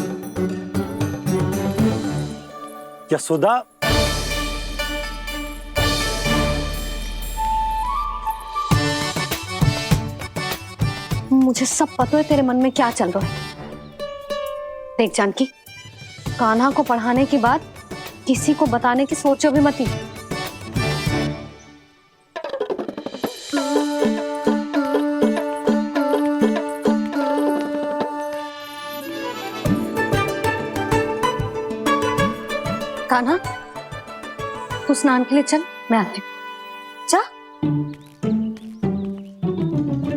यशोदा, मुझे सब पता है तेरे मन में क्या चल रहा है। देख जानकी, कान्हा को पढ़ाने के बाद किसी को बताने की सोचो भी मत ही। कान्हा, तू स्नान के लिए चल, मैं आती हूँ। जा।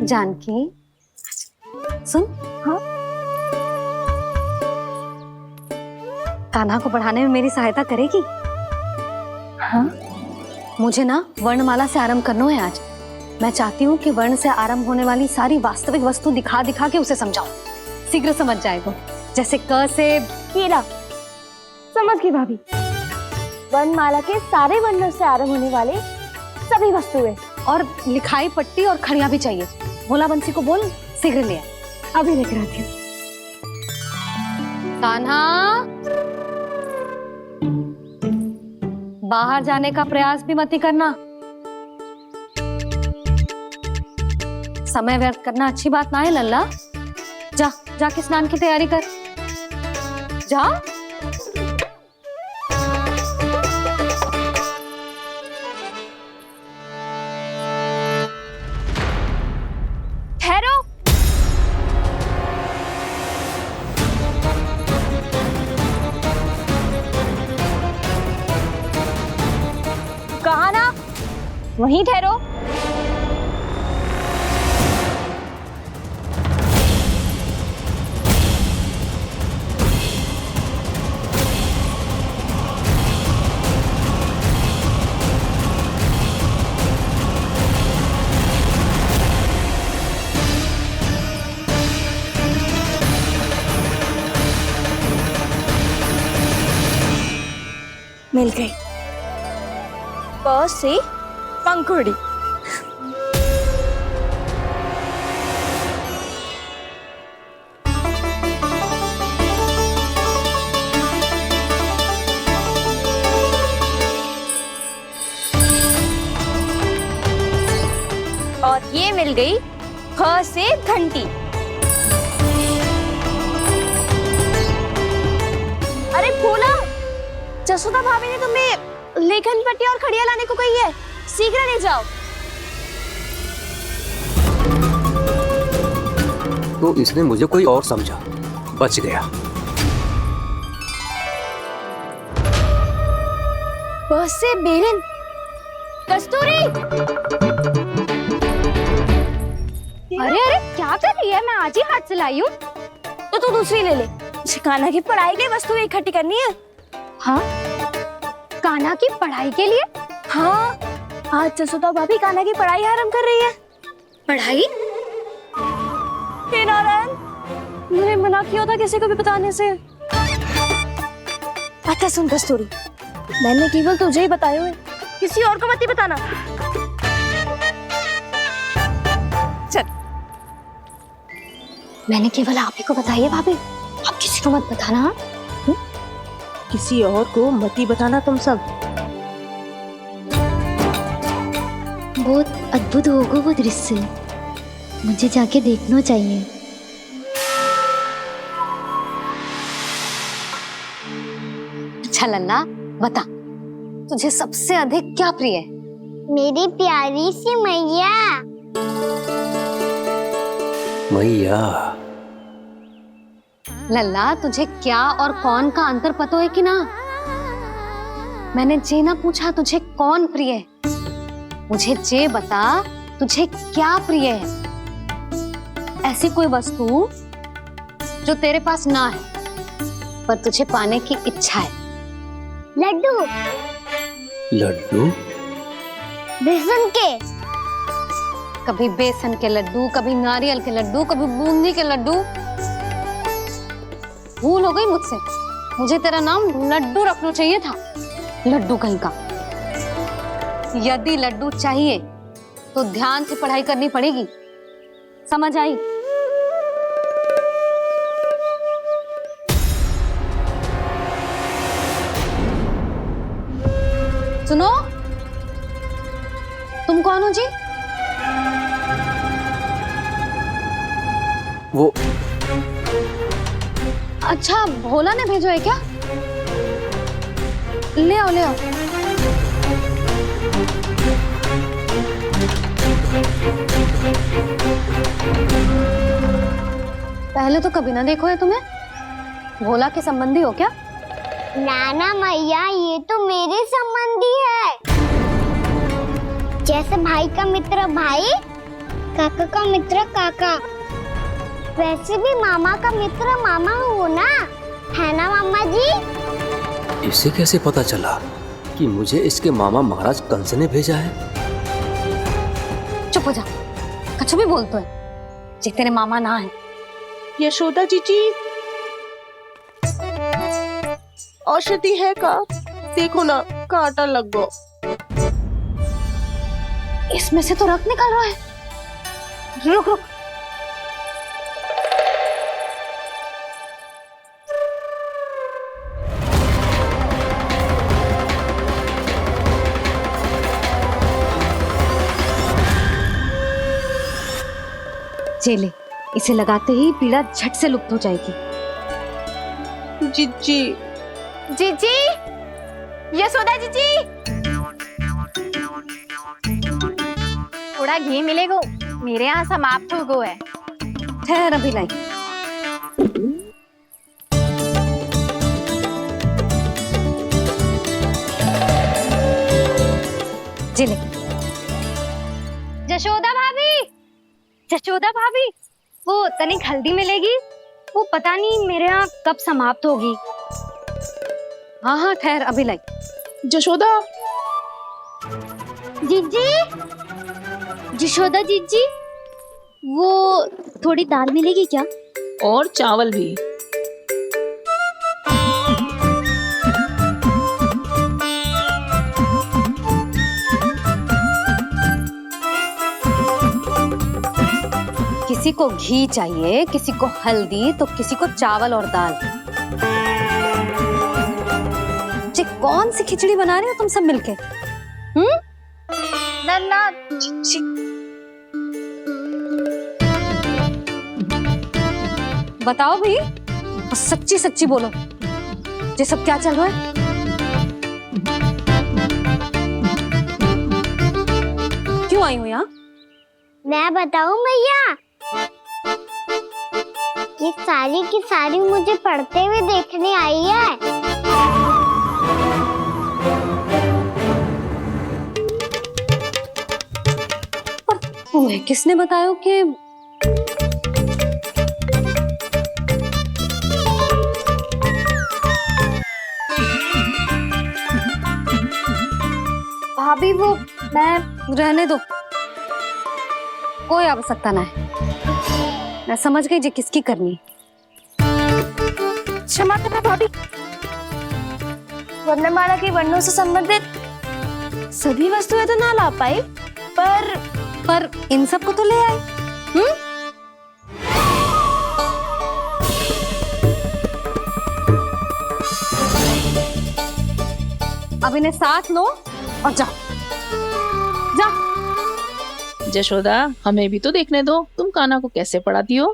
जानकी, सुन। हाँ? कान्हा को पढ़ाने में मेरी सहायता करेगी? हाँ? मुझे ना वर्णमाला से आरंभ करना है आज। मैं चाहती हूँ कि वर्ण से आरंभ होने वाली सारी वास्तविक वस्तु दिखा दिखा के उसे समझाऊं। शीघ्र समझ जाएगा। जैसे क से कीड़ा। समझ गई भाभी। वर्णमाला के सारे वर्णों से आरंभ होने वाले सभी वस्तुएं। और लिखाई पट्टी और खड़िया भी चाहिए। भोला बंसी को बोल शीघ्र ले आए। अभी लेकर आती हूँ। कान्हा, बाहर जाने का प्रयास भी मत ही करना। समय व्यर्थ करना अच्छी बात ना है लल्ला। जा जाके स्नान की तैयारी कर। जा। ठहरो। कहा ना, वहीं ठहरो। मिल गई। प से पंखुड़ी। और ये मिल गई ख से घंटी। अरे भोला, जसोदा भाभी ने तुम्हें लेखन पट्टी और खड़िया लाने को कही है, शीघ्र ले जाओ। तो इसने मुझे कोई और समझा, बच गया। बस से बेलन। कस्तूरी, अरे अरे क्या कर रही है? मैं आज ही हाथ से लाई हूँ। तो तू दूसरी ले ले। कान्हा की पढ़ाई की वस्तु इकट्ठी करनी है। हाँ, कान्हा की पढ़ाई के लिए? हाँ, आज जसोदा भाभी कान्हा की पढ़ाई आरंभ कर रही है। पढ़ाई? हे नारायण, मैंने मना किया था किसी को भी बताने से। अच्छा सुन कस्तूरी, मैंने केवल तुझे ही बताए हुए, किसी और को मत ही बताना। चल। मैंने केवल आप ही को बताई है भाभी, आप किसी को मत बताना। किसी और को मत ही बताना तुम सब। बहुत अद्भुत होगा वो दृश्य, मुझे जाके देखना चाहिए। अच्छा लल्ला, बता तुझे सबसे अधिक क्या प्रिय है? मेरी प्यारी सी मैया। मैया। लल्ला, तुझे क्या और कौन का अंतर पता है कि ना? मैंने जे ना पूछा तुझे कौन प्रिय है, मुझे जे बता तुझे क्या प्रिय है। ऐसी कोई वस्तु जो तेरे पास ना है पर तुझे पाने की इच्छा है। लड्डू। लड्डू? बेसन के। कभी बेसन के लड्डू, कभी नारियल के लड्डू, कभी बूंदी के लड्डू। भूल हो गई मुझसे, मुझे तेरा नाम लड्डू रखना चाहिए था। लड्डू कहीं का। यदि लड्डू चाहिए तो ध्यान से पढ़ाई करनी पड़ेगी, समझ आई? सुनो, तुम कौन हो जी? वो अच्छा, भोला ने भेजो है क्या? ले आओ, ले आओ। पहले तो कभी ना देखो है तुम्हें। भोला के संबंधी हो क्या? नाना मैया, ये तो मेरे संबंधी है। जैसे भाई का मित्र भाई, काका का मित्र काका, वैसे भी मामा का मित्र मामा हो ना, है ना मामा जी? इसे कैसे पता चला कि मुझे इसके मामा महाराज कंस ने भेजा है? चुप हो जा, कछु भी बोलते है जे तेरे मामा ना है। यशोदा जीजी, औषधि है का? देखो ना, कांटा लग गो। इसमें से तो रक्त निकल रहा है। रुक रुक। चले, इसे लगाते ही पीड़ा झट से लुप्त हो जाएगी। जीजी, जीजी, यशोदा जीजी, थोड़ा घी मिलेगा, मेरे यहाँ समाप्त हो गया है। ठहर अभी लाई। जिले। जशोदा भाभी, जशोदा भाभी, वो तनिक हल्दी मिलेगी? वो पता नहीं मेरे यहाँ कब समाप्त होगी। हाँ हाँ ठहर अभी लाई। जशोदा, जीजी, जशोदा जीजी, वो थोड़ी दाल मिलेगी क्या? और चावल भी। किसी को घी चाहिए, किसी को हल्दी, तो किसी को चावल और दाल। जी कौन सी खिचड़ी बना रहे हो तुम सब मिलके? नन्ना, बताओ भाई, सच्ची सच्ची बोलो, ये सब क्या चल रहा है? क्यों आई हो यहाँ? मैं बताऊं भैया, ये सारी की सारी मुझे पढ़ते हुए देखने आई है। तुम्हें किसने बताया कि भाभी वो मैं रहने दो, कोई आवश्यकता ना है। मैं समझ गई जी किसकी करनी। क्षमा करना भाभी, वर्णमाला के वर्णों से संबंधित सभी वस्तुएं तो ना ला पाई, पर इन सब को तो ले आए। अब इन्हें साथ लो और जाओ। जा। जशोदा, हमें भी तो देखने दो, तुम कान्हा को कैसे पढ़ाती हो।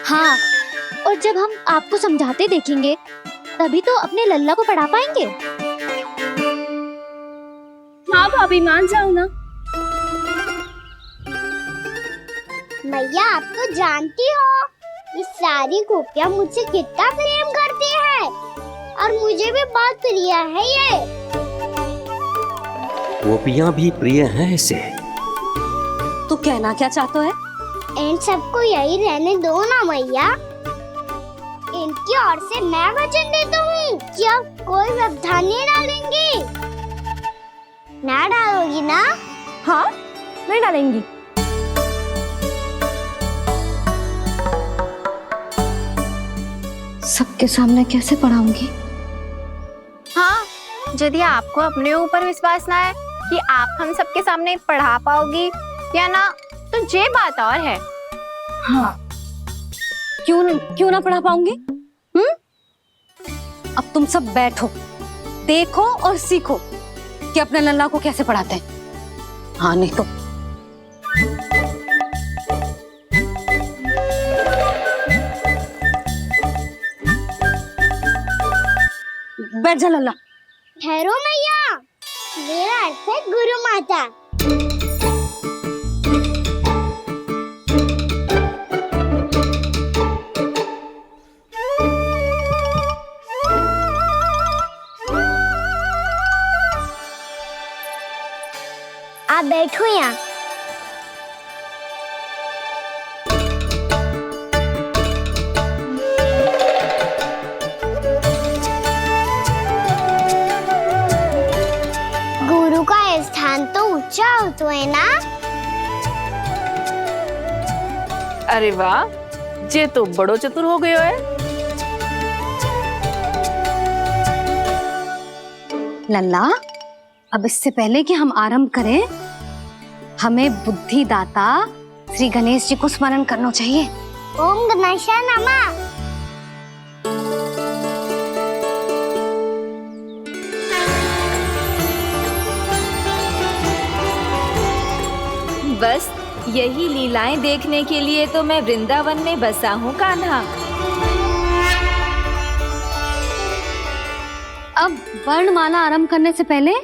हाँ, और जब हम आपको समझाते देखेंगे तभी तो अपने लल्ला को पढ़ा पाएंगे। हाँ भाभी, मान जाओ ना। मैया, आप तो जानती हो ये सारी गोपियां मुझसे कितना प्रेम करती है, और मुझे भी बहुत प्रिय है ये। गोपियां भी प्रिय हैं इसे। तू कहना क्या चाहता है? इन सबको यही रहने दो ना मैया। इनकी ओर से मैं वचन देता हूँ कि अब कोई व्यवधान नहीं डालेंगी। ना डालोगी ना? हाँ, नहीं डालेंगी। सबके सामने कैसे पढ़ाऊंगी? हाँ, यदि आपको अपने ऊपर विश्वास ना है कि आप हम सबके सामने पढ़ा पाओगी या ना, तो ये बात और है। हाँ, क्यों ना पढ़ा पाऊंगी? अब तुम सब बैठो, देखो और सीखो कि अपने लल्ला को कैसे पढ़ाते हैं। हाँ नहीं तो बैठ जा लल्ला। ठहरो मैया, मेरा अर्थ है गुरु माता। आप बैठो यहाँ। गुरु का स्थान तो ऊंचा होता है ना? अरे वाह, जे तो बड़ो चतुर हो गयो है। लल्ला, अब इससे पहले कि हम आरंभ करें, हमें बुद्धिदाता श्री गणेश जी को स्मरण करना चाहिए। ओम गणेशाय नमः। बस यही लीलाएं देखने के लिए तो मैं वृंदावन में बसा हूँ कान्हा। अब वर्णमाला आरंभ करने से पहले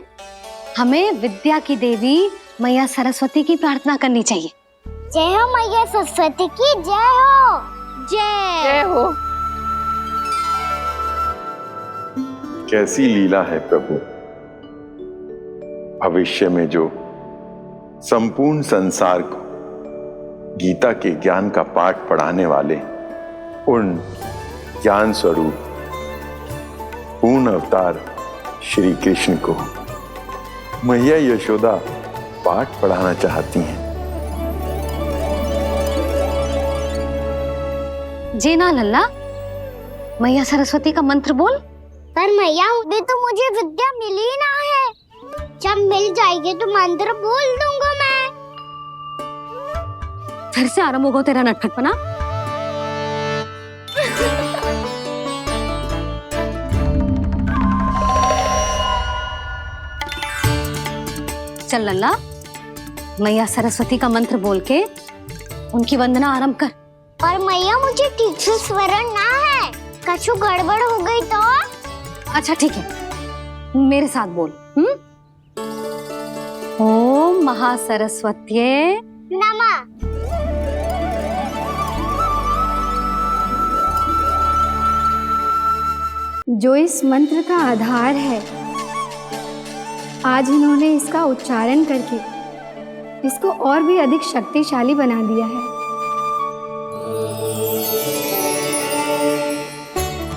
हमें विद्या की देवी मैया सरस्वती की प्रार्थना करनी चाहिए। जय हो मैया सरस्वती की जय हो। जय हो। कैसी लीला है प्रभु। भविष्य में जो संपूर्ण संसार को गीता के ज्ञान का पाठ पढ़ाने वाले उन ज्ञान स्वरूप पूर्ण अवतार श्री कृष्ण को मैया यशोदा पाठ पढ़ाना चाहती हैं। जी ना लल्ला, मैया सरस्वती का मंत्र बोल। पर मैया अभी तो मुझे विद्या मिली ना है। जब मिल जाएगी तो मंत्र बोल दूंगा मैं। फिर से आरंभ होगा तेरा नटखटपना। चल लल्ला, मैया सरस्वती का मंत्र बोल के उनकी वंदना आरंभ कर। पर मैया मुझे ठीक से स्मरण ना है, कछु गड़बड़ हो गई तो? अच्छा ठीक है, मेरे साथ बोल। ओम महासरस्वत्ये नमः। जो इस मंत्र का आधार है, आज इन्होंने इसका उच्चारण करके इसको और भी अधिक शक्तिशाली बना दिया है।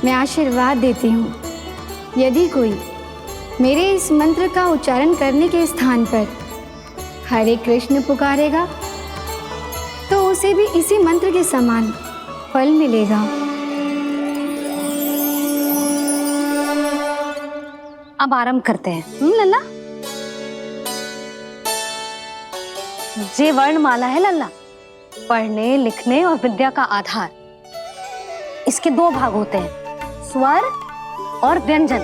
मैं आशीर्वाद देती हूँ, यदि कोई मेरे इस मंत्र का उच्चारण करने के स्थान पर हरे कृष्ण पुकारेगा तो उसे भी इसी मंत्र के समान फल मिलेगा। अब आरंभ करते हैं। लल्ला, जे वर्णमाला है लल्ला, पढ़ने लिखने और विद्या का आधार। इसके दो भाग होते हैं, स्वर और व्यंजन।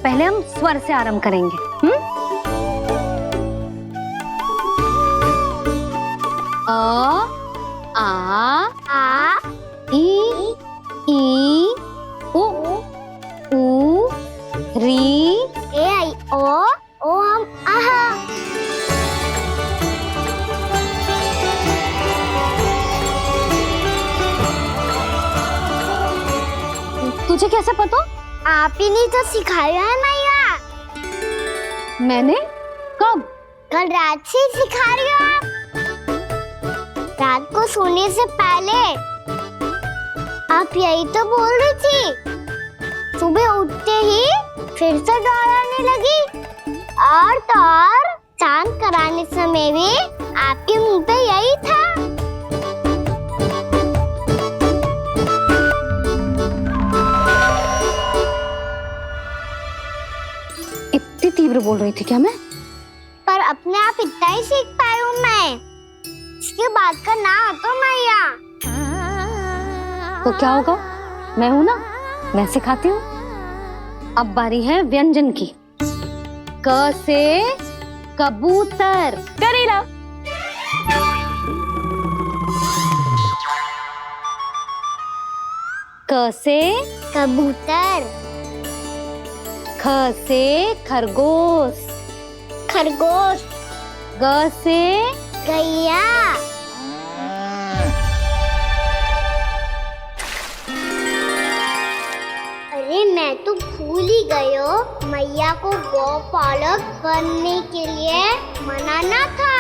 पहले हम स्वर से आरंभ करेंगे। अ, आ, ई, उ, री, ए आई ओ हम आहा। तुझे कैसे पता? आप ही ने तो सिखाया है मैया। मैंने? कब? कल रात से सिखा रही हो आप। रात को सोने से पहले आप यही तो बोल रही थी। सुबह उठते ही फिर से दोहराने लगी, और तो और स्नान कराने समय भी आपके मुंह पे यही था। इतनी तीव्र बोल रही थी क्या मैं? पर अपने आप इतना ही सीख पाई हूँ मैं। इसके बाद का ना तो मैया। तो क्या होगा? मैं हूं ना, मैं सिखाती हूँ। अब बारी है व्यंजन की। क से कबूतर। करेला। क से कबूतर। ख से खरगोश। खरगोश। ग से गैया। अरे मैं तो भूल ही गई हो, मैया को गौपालक बनने के लिए मनाना था।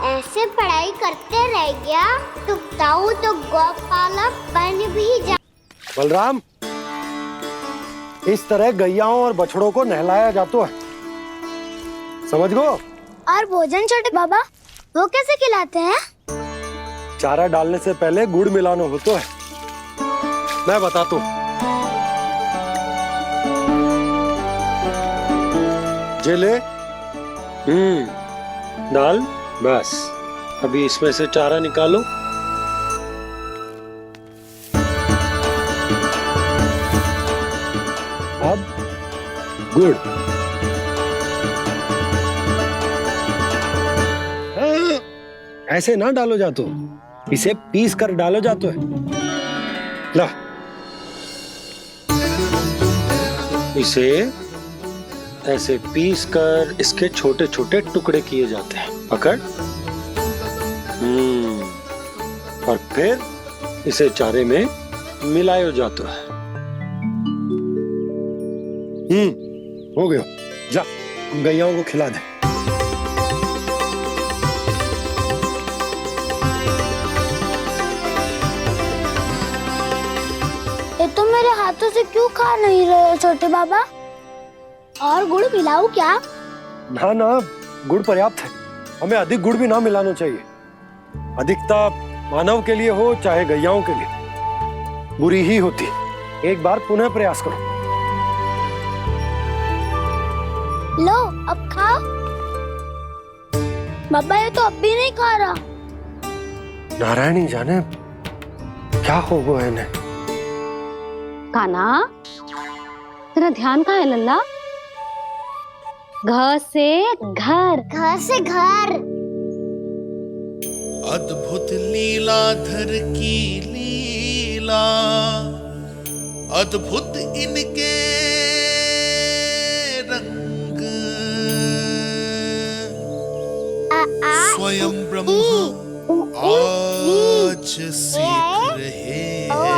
ऐसे पढ़ाई करते रह गया तो बताओ तो गौपालक बन भी जा। बलराम, इस तरह गैयाओं और बछड़ों को नहलाया जाता है, समझ गो? और भोजन छोटे बाबा, वो कैसे खिलाते हैं? चारा डालने से पहले गुड़ मिलाना होता है। मैं बताता हूँ। जे ले, दाल, बस अभी इसमें से चारा निकालो। अब गुड़, ऐसे ना डालो जातो, इसे पीस कर डालो जातो है। ला, इसे ऐसे पीस कर इसके छोटे छोटे टुकड़े किए जाते हैं। पकड़। और फिर इसे चारे में मिलायो जाता है। हो गया, जा गैयाओं को खिला दे। ये तो मेरे हाथों से क्यों खा नहीं रहे हो छोटे बाबा? और गुड़ मिलाऊं क्या? ना ना, गुड़ पर्याप्त है। हमें अधिक गुड़ भी ना मिलाना चाहिए। अधिकता मानव के लिए हो चाहे गैयाओं के लिए बुरी ही होती। एक बार पुनः प्रयास करो। लो अब खाओ। बाबा ये तो अब भी नहीं खा रहा। नारायणी जाने क्या हो गया इन्हें। कान्हा, तेरा ध्यान कहाँ है लल्ला? घर से घर, घर से घर। अद्भुत लीलाधर की लीला, अद्भुत इनके रंग, स्वयं ब्रह्म आज सीख रहे हैं।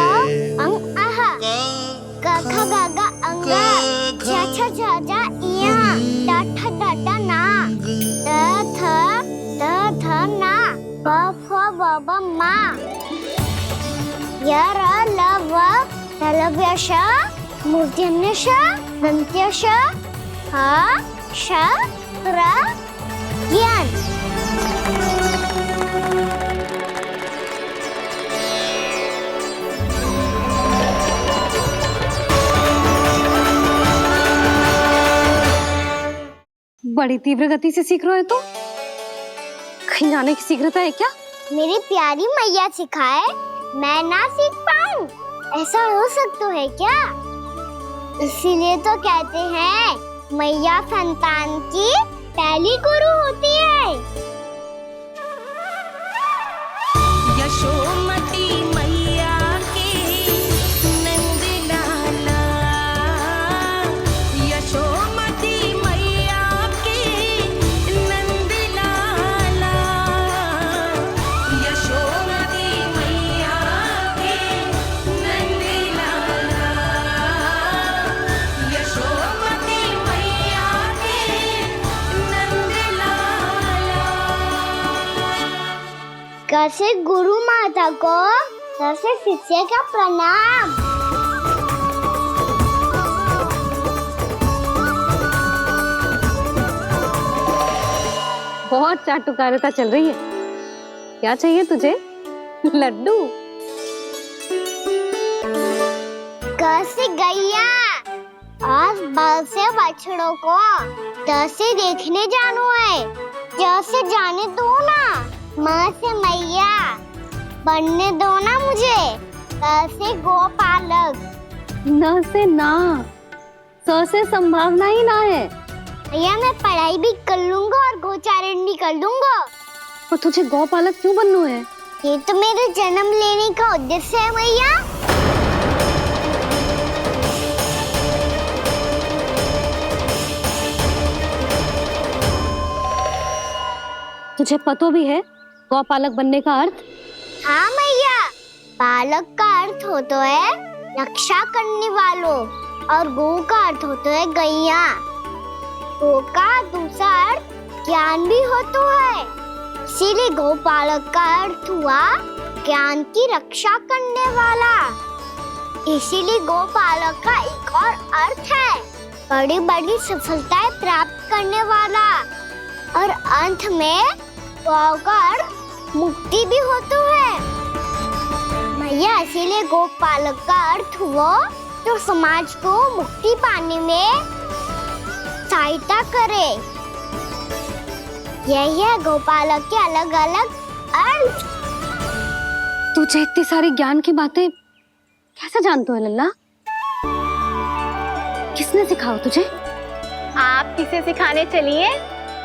गा गा गा अंगा, छा छा छा जा इया, डा ठा डा डा ना, दा थ ना, ब फ ब ब मा, य र ल व तलव्य श, मूर्धन्य श, दन्त्य श, ह श र ज्ञान। बड़ी तीव्र गति से सीख रहे हो तो कहीं जाने की शीघ्रता है क्या? मेरी प्यारी मैया सिखाए, मैं ना सीख पाऊं, ऐसा हो सकता है क्या? इसीलिए तो कहते हैं मैया संतान की पहली गुरु होती है। यशोमती मैया के नंद लाला, यशोमती मैया के नंद लाला, यशोमती मैया के नंद लाला, यशोमती मैया के नंद लाला। कैसे गुरु माता को, कैसे शिष्य का प्रणाम। बहुत चाटुकारिता चल रही है। क्या चाहिए तुझे? लड्डू? कैसे गैया आज बल से बछड़ों को कैसे देखने जानो है, जैसे जाने दो ना, माँ से मैया बनने दो ना मुझे, कैसे गोपालक। न से ना, स से संभावना ही ना है। भैया मैं पढ़ाई भी कर लूंगा और गोचारण भी कर दूंगा। और तुझे गौपालक क्यों बनना है? ये तो मेरे जन्म लेने का उद्देश्य है भैया। तुझे पतो भी है गौपालक बनने का अर्थ? हाँ मैया, पालक का अर्थ होता है रक्षा करने वालों, और गौ का अर्थ होता है गैया। गौ का दूसरा अर्थ ज्ञान भी होता है, इसीलिए गौपालक का अर्थ हुआ ज्ञान की रक्षा करने वाला। इसीलिए गौपालक का एक और अर्थ है बड़ी बड़ी सफलताएं प्राप्त करने वाला, और अंत में गौ का अर्थ मुक्ति भी होता है। भैया इसीलिए गोपालक का अर्थ हुआ जो समाज को मुक्ति पाने में सहायता करे। यही है गोपालक के अलग अलग अर्थ। तुझे इतनी सारी ज्ञान की बातें कैसे जानते हो लल्ला? किसने सिखाओ तुझे? आप किसे सिखाने चलिए?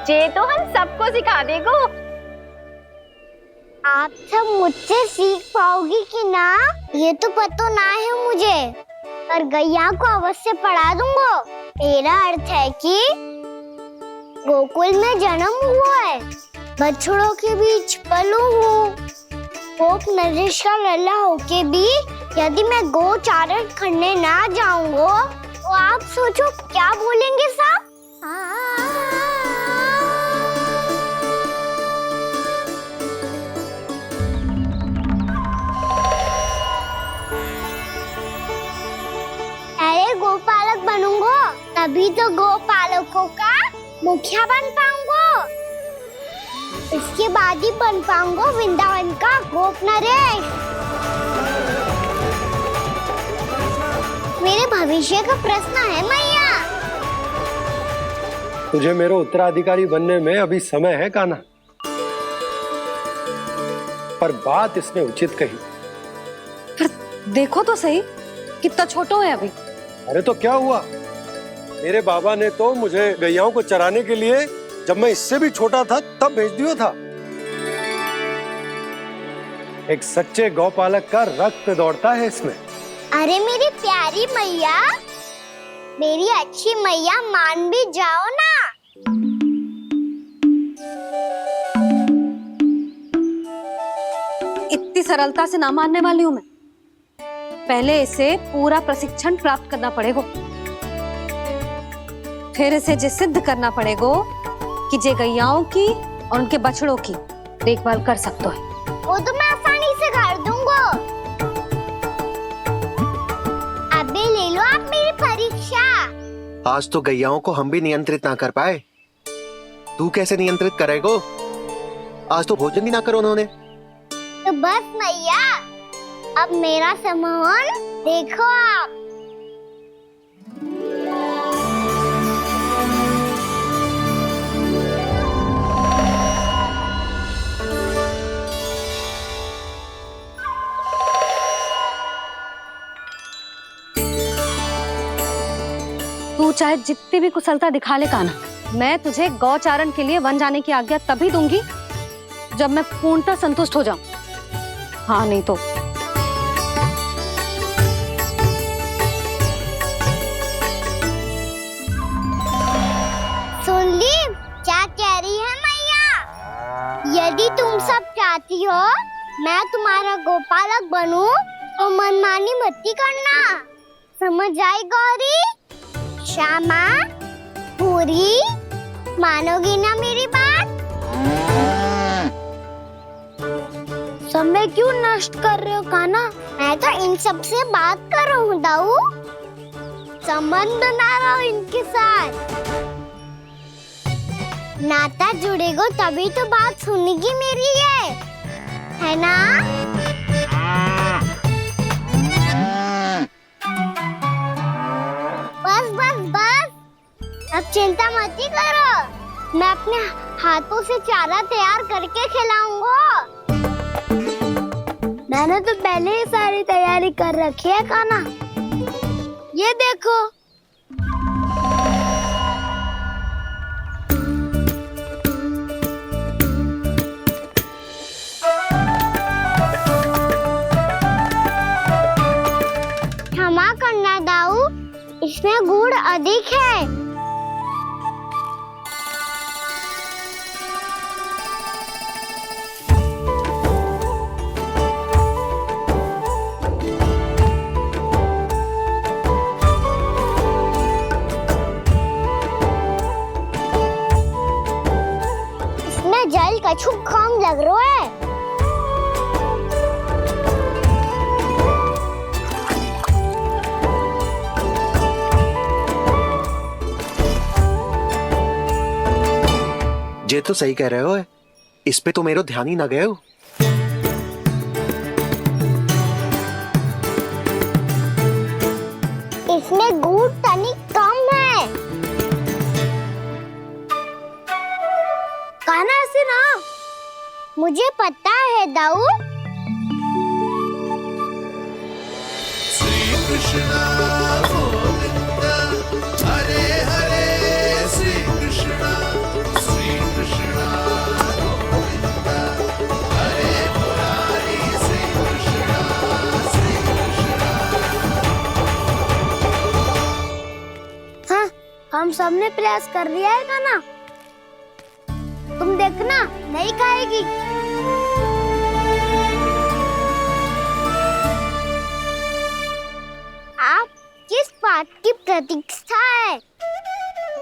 जे तो हम सबको सिखा देगो। आप सब मुझसे सीख पाओगी कि ना ये तो पता ना है मुझे, पर गैया को अवश्य पढ़ा दूंगा। मेरा अर्थ है कि गोकुल में जन्म हुआ है, बछड़ों के बीच पलू हूँ, गोप नरेश का लल्ला होके भी यदि मैं गोचारण करने ना जाऊंगा तो आप सोचो क्या बोलेंगे साहब? अरे गोपालक बनूंगा तभी तो गोपालकों का मुखिया बन पाऊंगा, इसके बाद ही बन पाऊंगा वृंदावन का गोप नरेश। मेरे भविष्य का प्रश्न है मैया। तुझे मेरे उत्तराधिकारी बनने में अभी समय है कान्हा, पर बात इसने उचित कही। पर देखो तो सही, कितना छोटो है अभी। अरे तो क्या हुआ, मेरे बाबा ने तो मुझे गैयाओं को चराने के लिए जब मैं इससे भी छोटा था तब भेज दिया था। एक सच्चे गौपालक का रक्त दौड़ता है इसमें। अरे मेरी प्यारी मैया, मेरी अच्छी मैया, मान भी जाओ ना। इतनी सरलता से ना मानने वाली हूं मैं। पहले इसे पूरा प्रशिक्षण प्राप्त करना पड़ेगा, फिर इसे जे सिद्ध करना पड़ेगा कि जे गैयाओं की और उनके बछड़ों की देखभाल कर सकते है। वो तो मैं आसानी से कर दूंगा। अबे ले लो आप मेरी परीक्षा। आज तो गैयाओं को हम भी नियंत्रित ना कर पाए, तू कैसे नियंत्रित करेगो? आज तो भोजन भी ना करो उन्होंने। तो बस मैया, अब मेरा सम्मान देखो आप। तू चाहे जितनी भी कुशलता दिखा ले कान्हा, मैं तुझे गौचारण के लिए वन जाने की आज्ञा तभी दूंगी जब मैं पूर्णतः संतुष्ट हो जाऊं। हाँ नहीं तो सुन ली क्या कह रही है मैया? यदि तुम सब चाहती हो मैं तुम्हारा गोपालक बनूं तो मनमानी मत करना, समझ आई गौरी? श्यामा, पूरी, मानोगी ना मेरी बात? समय क्यों नष्ट कर रहे हो कान्हा? मैं तो इन सब से बात कर रहा हूँ दाऊ, संबंध बना रहा हूँ इनके साथ। नाता जुड़ेगा तभी तो बात सुनेगी मेरी है ना? बस बस बस, अब चिंता मत ही करो, मैं अपने हाथों से चारा तैयार करके खिलाऊंगा। मैंने तो पहले ही सारी तैयारी कर रखी है कान्हा, ये देखो। क्षमा करना दाऊ, इसमें गुड़ अधिक है। इसमें जल कछु कम लग रहा है। ये तो सही कह रहे हो, इस पे तो मेरो ध्यान ही ना गए हो। इसमें गुड़ तनिक कम है। कान्हा जाऊं? श्री कृष्ण गोविंद हरे हरे श्री कृष्ण गोविंद हरे मुरारी श्री कृष्ण हाँ, हम सबने प्रयास कर दिया है खाना। तुम देखना नहीं खाएगी। आप किस बात की प्रतीक्षा है?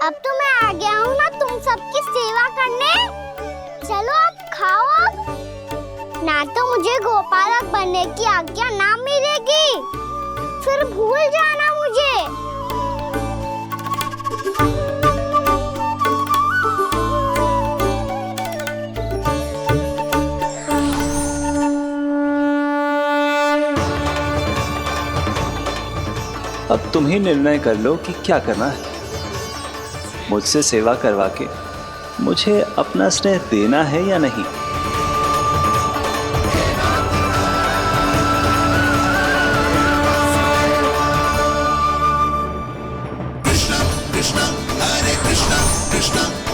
अब तो मैं आ गया हूँ ना तुम सबकी सेवा करने। चलो अब खाओ अब। ना तो मुझे गोपालक बनने की आज्ञा ना मिलेगी, फिर भूल जाना मुझे। अब तुम ही निर्णय कर लो कि क्या करना है। मुझसे सेवा करवा के मुझे अपना स्नेह देना है या नहीं। कृष्ण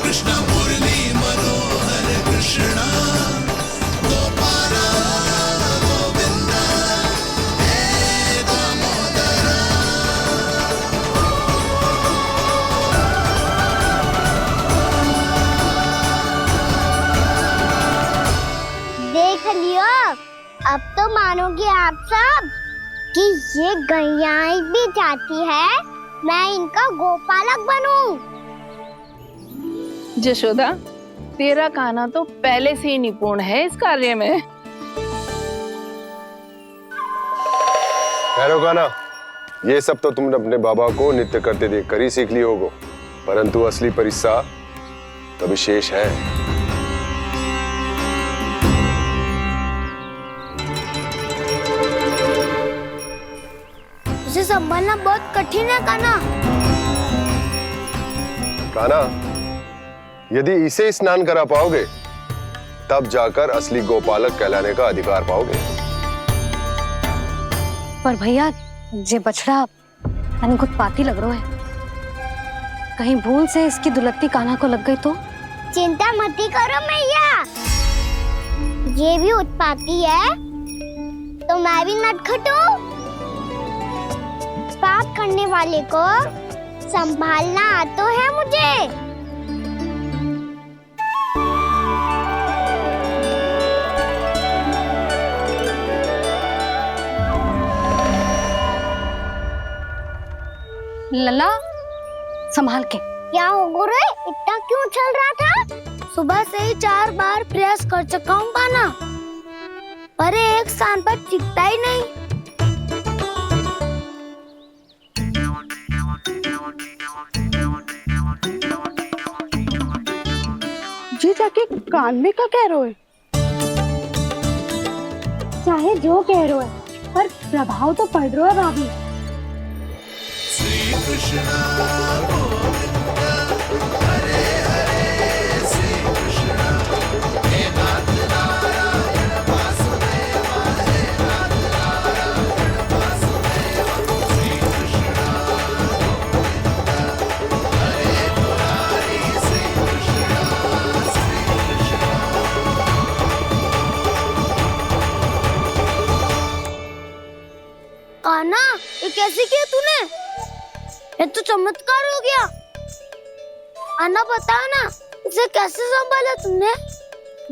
कृष्ण मुरली मनोहर कृष्ण गोपाल गोविंद हे दामोदर। देख लियो, अब तो मानोगे आप सब कि ये गैयाएं भी चाहती है मैं इनका गोपालक बनूं। जशोदा, तेरा कान्हा तो पहले से ही निपुण है इस कार्य में। ठहरो कान्हा, ये सब तो तुमने अपने बाबा को नृत्य करते देखकर ही सीख ली होगो, परंतु असली परिस्सा तो विशेष है। उसे संभालना बहुत कठिन है कान्हा। कान्हा, यदि इसे स्नान करा पाओगे तब जाकर असली गोपालक कहलाने का अधिकार पाओगे। पर भैया, ये बछड़ा तनिक उत्पाती लग रहा है। कहीं भूल से इसकी दुलत्ती कान्हा को लग गई तो? चिंता मत करो मैया, ये भी उत्पाती है तो मैं भी नटखट हूँ। पाप करने वाले को संभालना आता है मुझे। लला, संभाल के। क्या हो गुरु, इतना क्यों चल रहा था? सुबह से ही 4 बार प्रयास कर चुका हूँ कान्हा, पर एक स्थान पर टिकता ही नहीं। जी जाके कान में क्या कह रहे हो? चाहे जो कह रहे हो, पर प्रभाव तो पड़ रहा है भाभी। श्री कृष्ण गोविंद हरे हरे श्री कृष्ण हे नाथ नारायण वासुदेव हे नाथ नारायण वासुदेव। श्री कृष्ण गोविंद हरे मुरारी श्री कृष्ण कान्हा, ये कैसे किया तूने? ये तो चमत्कार हो गया। अन्ना बता ना, इसे कैसे संभाला तुमने?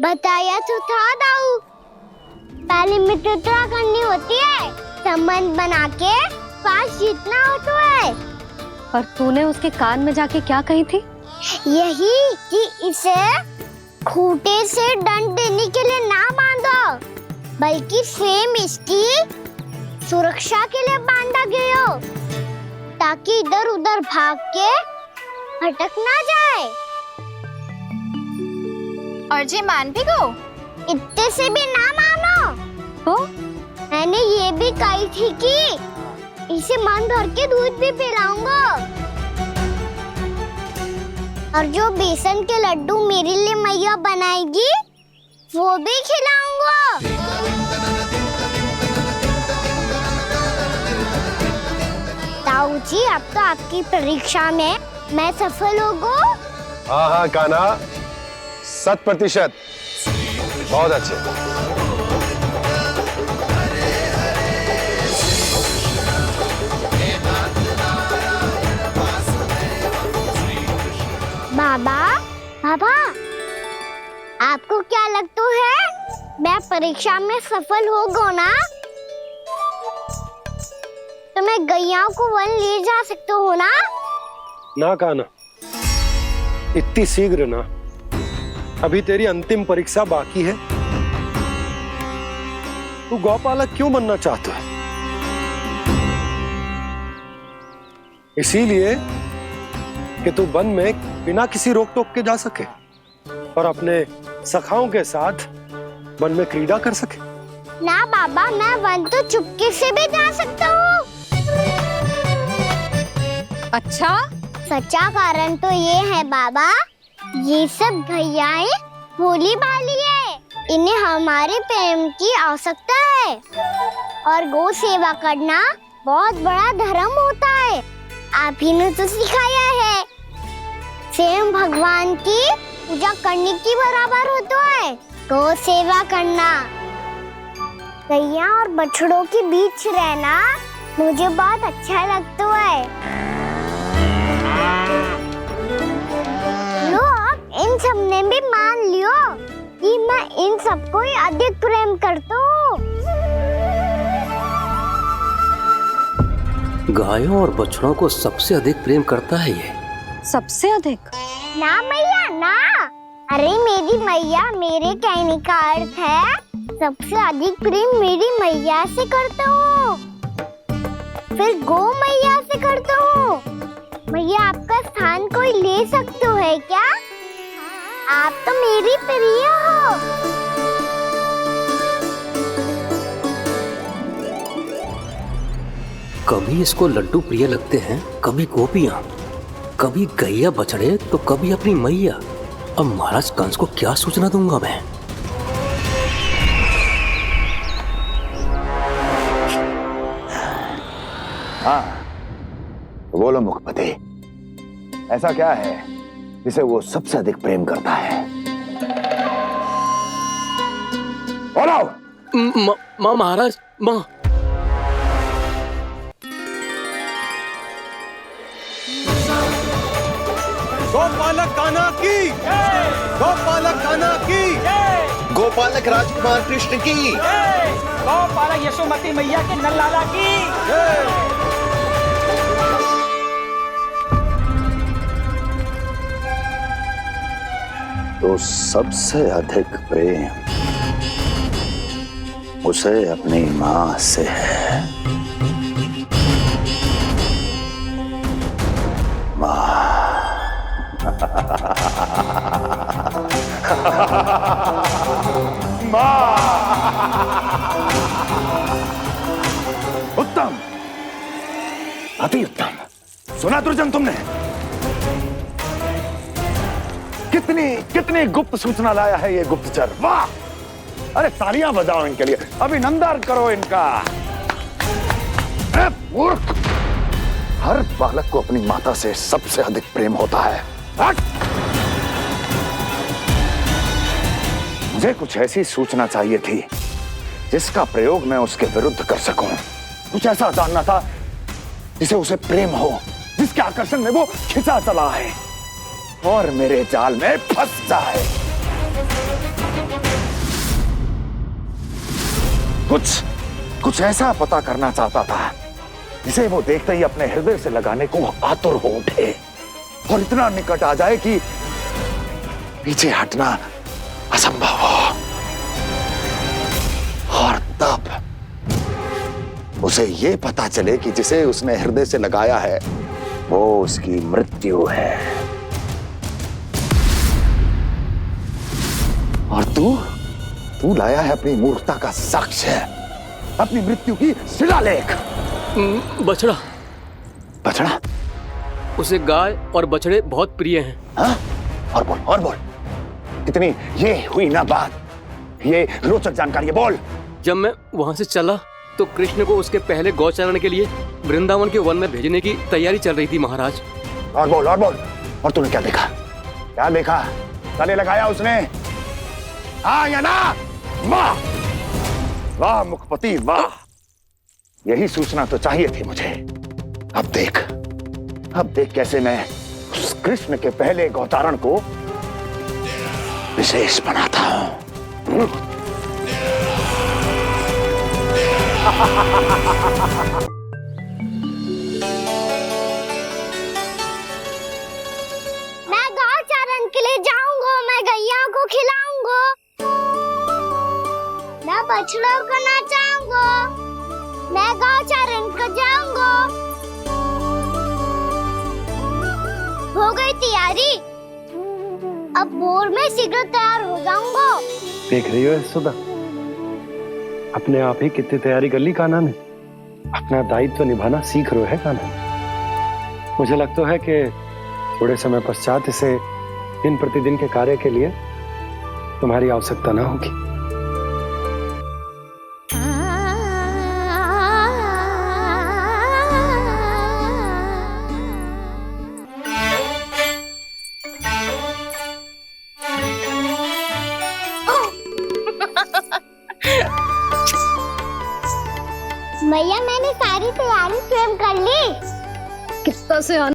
बताया तो था दाऊ, पहले मित्रता करनी होती है, संबंध बना के पास जीतना होता है। और तूने उसके कान में जाके क्या कही थी? यही कि इसे खूंटे से दंड देने के लिए ना बांधो, बल्कि फेम इसकी सुरक्षा के लिए बांधा गया हो, ताकि इधर उधर भाग के भटक ना जाए। और जी मान भी गो? इतने से भी ना मानो। तो मैंने ये भी कही थी कि इसे मन भर के दूध भी पिलाऊंगा, और जो बेसन के लड्डू मेरे लिए मैया बनाएगी वो भी खिलाऊंगा। बाबूजी, अब तो आपकी परीक्षा में मैं सफल हो गो। हाँ हाँ कान्हा, 100%। बहुत अच्छे। बाबा, बाबा, आपको क्या लगता है मैं परीक्षा में सफल हो गो ना? तो मैं गैया को वन ले जा सकता हूँ ना? ना कान्हा, इतनी शीघ्र ना। अभी तेरी अंतिम परीक्षा बाकी है। तू गौपालक क्यों बनना चाहता है? इसीलिए कि तू वन में बिना किसी रोक टोक के जा सके और अपने सखाओं के साथ वन में क्रीड़ा कर सके। ना बाबा, मैं वन तो चुपके से भी जा सकता हूँ। अच्छा? सच्चा कारण तो ये है बाबा, ये सब भैयाएं भोली भाली है, इन्हें हमारे प्रेम की आवश्यकता है और गौ सेवा करना बहुत बड़ा धर्म होता है। आप ही ने तो सिखाया है, स्वयं भगवान की पूजा करने की बराबर होता है गौ सेवा करना। गैया और बछड़ों के बीच रहना मुझे बहुत अच्छा लगता है। लो, अब इन सब ने भी मान लियो कि मैं इन सबको ही अधिक प्रेम करता हूँ। गायों और बछड़ों को सबसे अधिक प्रेम करता है ये। सबसे अधिक? ना मैया ना, अरे मेरी मैया, मेरे कहने का अर्थ है सबसे अधिक प्रेम मेरी मैया से करता हूँ, फिर गौ मैया से करता हूँ। मैया, आपका स्थान कोई ले सकते है क्या? आप तो मेरी प्रिय हो। कभी इसको लड्डू प्रिय लगते हैं, कभी गोपियां, कभी गैया बछड़े, तो कभी अपनी मैया। अब महाराज कंस को क्या सूचना दूंगा मैं? हाँ, बोलो मुखपति, ऐसा क्या है जिसे वो सबसे अधिक प्रेम करता है? बोलो। माँ महाराज, माँ। गोपालक कान्हा की, गोपालक कान्हा की, गोपालक राजकुमार कृष्ण की, गोपालक यशोमती मैया के नल लाला की। तो सबसे अधिक प्रेम उसे अपनी माँ से है। माँ। उत्तम, अति उत्तम। सुना दुर्जन तुमने? कितनी गुप्त सूचना लाया है ये गुप्तचर। वाह! अरे तालियां बजाओ इनके लिए, अभिनंदन करो इनका। मूर्ख! हर बालक को अपनी माता से सबसे अधिक प्रेम होता है। मुझे कुछ ऐसी सूचना चाहिए थी जिसका प्रयोग मैं उसके विरुद्ध कर सकूं। कुछ ऐसा जानना था जिसे उसे प्रेम हो, जिसके आकर्षण में वो खिंचा चला है और मेरे जाल में फंस जाए। कुछ ऐसा पता करना चाहता था जिसे वो देखते ही अपने हृदय से लगाने को आतुर हो उठे और इतना निकट आ जाए कि पीछे हटना असंभव हो। और तब उसे ये पता चले कि जिसे उसने हृदय से लगाया है वो उसकी मृत्यु है। और तू लाया है अपनी मूर्खता का साक्ष्य, अपनी मृत्यु की शिलालेख। बछड़ा? उसे गाय और बछड़े बहुत प्रिय हैं। हाँ? और बोल। इतनी ये हुई ना बात, ये रोचक जानकारी बोल। जब मैं वहां से चला तो कृष्ण को उसके पहले गौचारण के लिए वृंदावन के वन में भेजने की तैयारी चल रही थी महाराज। और बोल और तूने क्या देखा? क्या देखा? गले लगाया उसने? हाँ या ना? वाह वाह मुखपति वाह, यही सूचना तो चाहिए थी मुझे। अब देख कैसे मैं उस कृष्ण के पहले गौतारण को विशेष बनाता हूं। मैं गौचारण के लिए जाऊंगा, मैं गैया को खिलाऊंगा, मैं बछड़ों को नचाऊंगा, मैं गौचारण को जाऊंगा। हो गई तैयारी, अब भोर में शीघ्र तैयार हो जाऊंगा। देख रही हो सुधा, अपने आप ही कितनी तैयारी कर ली कान्हा ने। अपना दायित्व निभाना सीख रहे है कान्हा। मुझे लगता है कि थोड़े समय पश्चात इसे दिन प्रतिदिन के कार्य के लिए तुम्हारी आवश्यकता ना होगी। भैया मैंने सारी तैयारी स्वयं कर ली। कितना से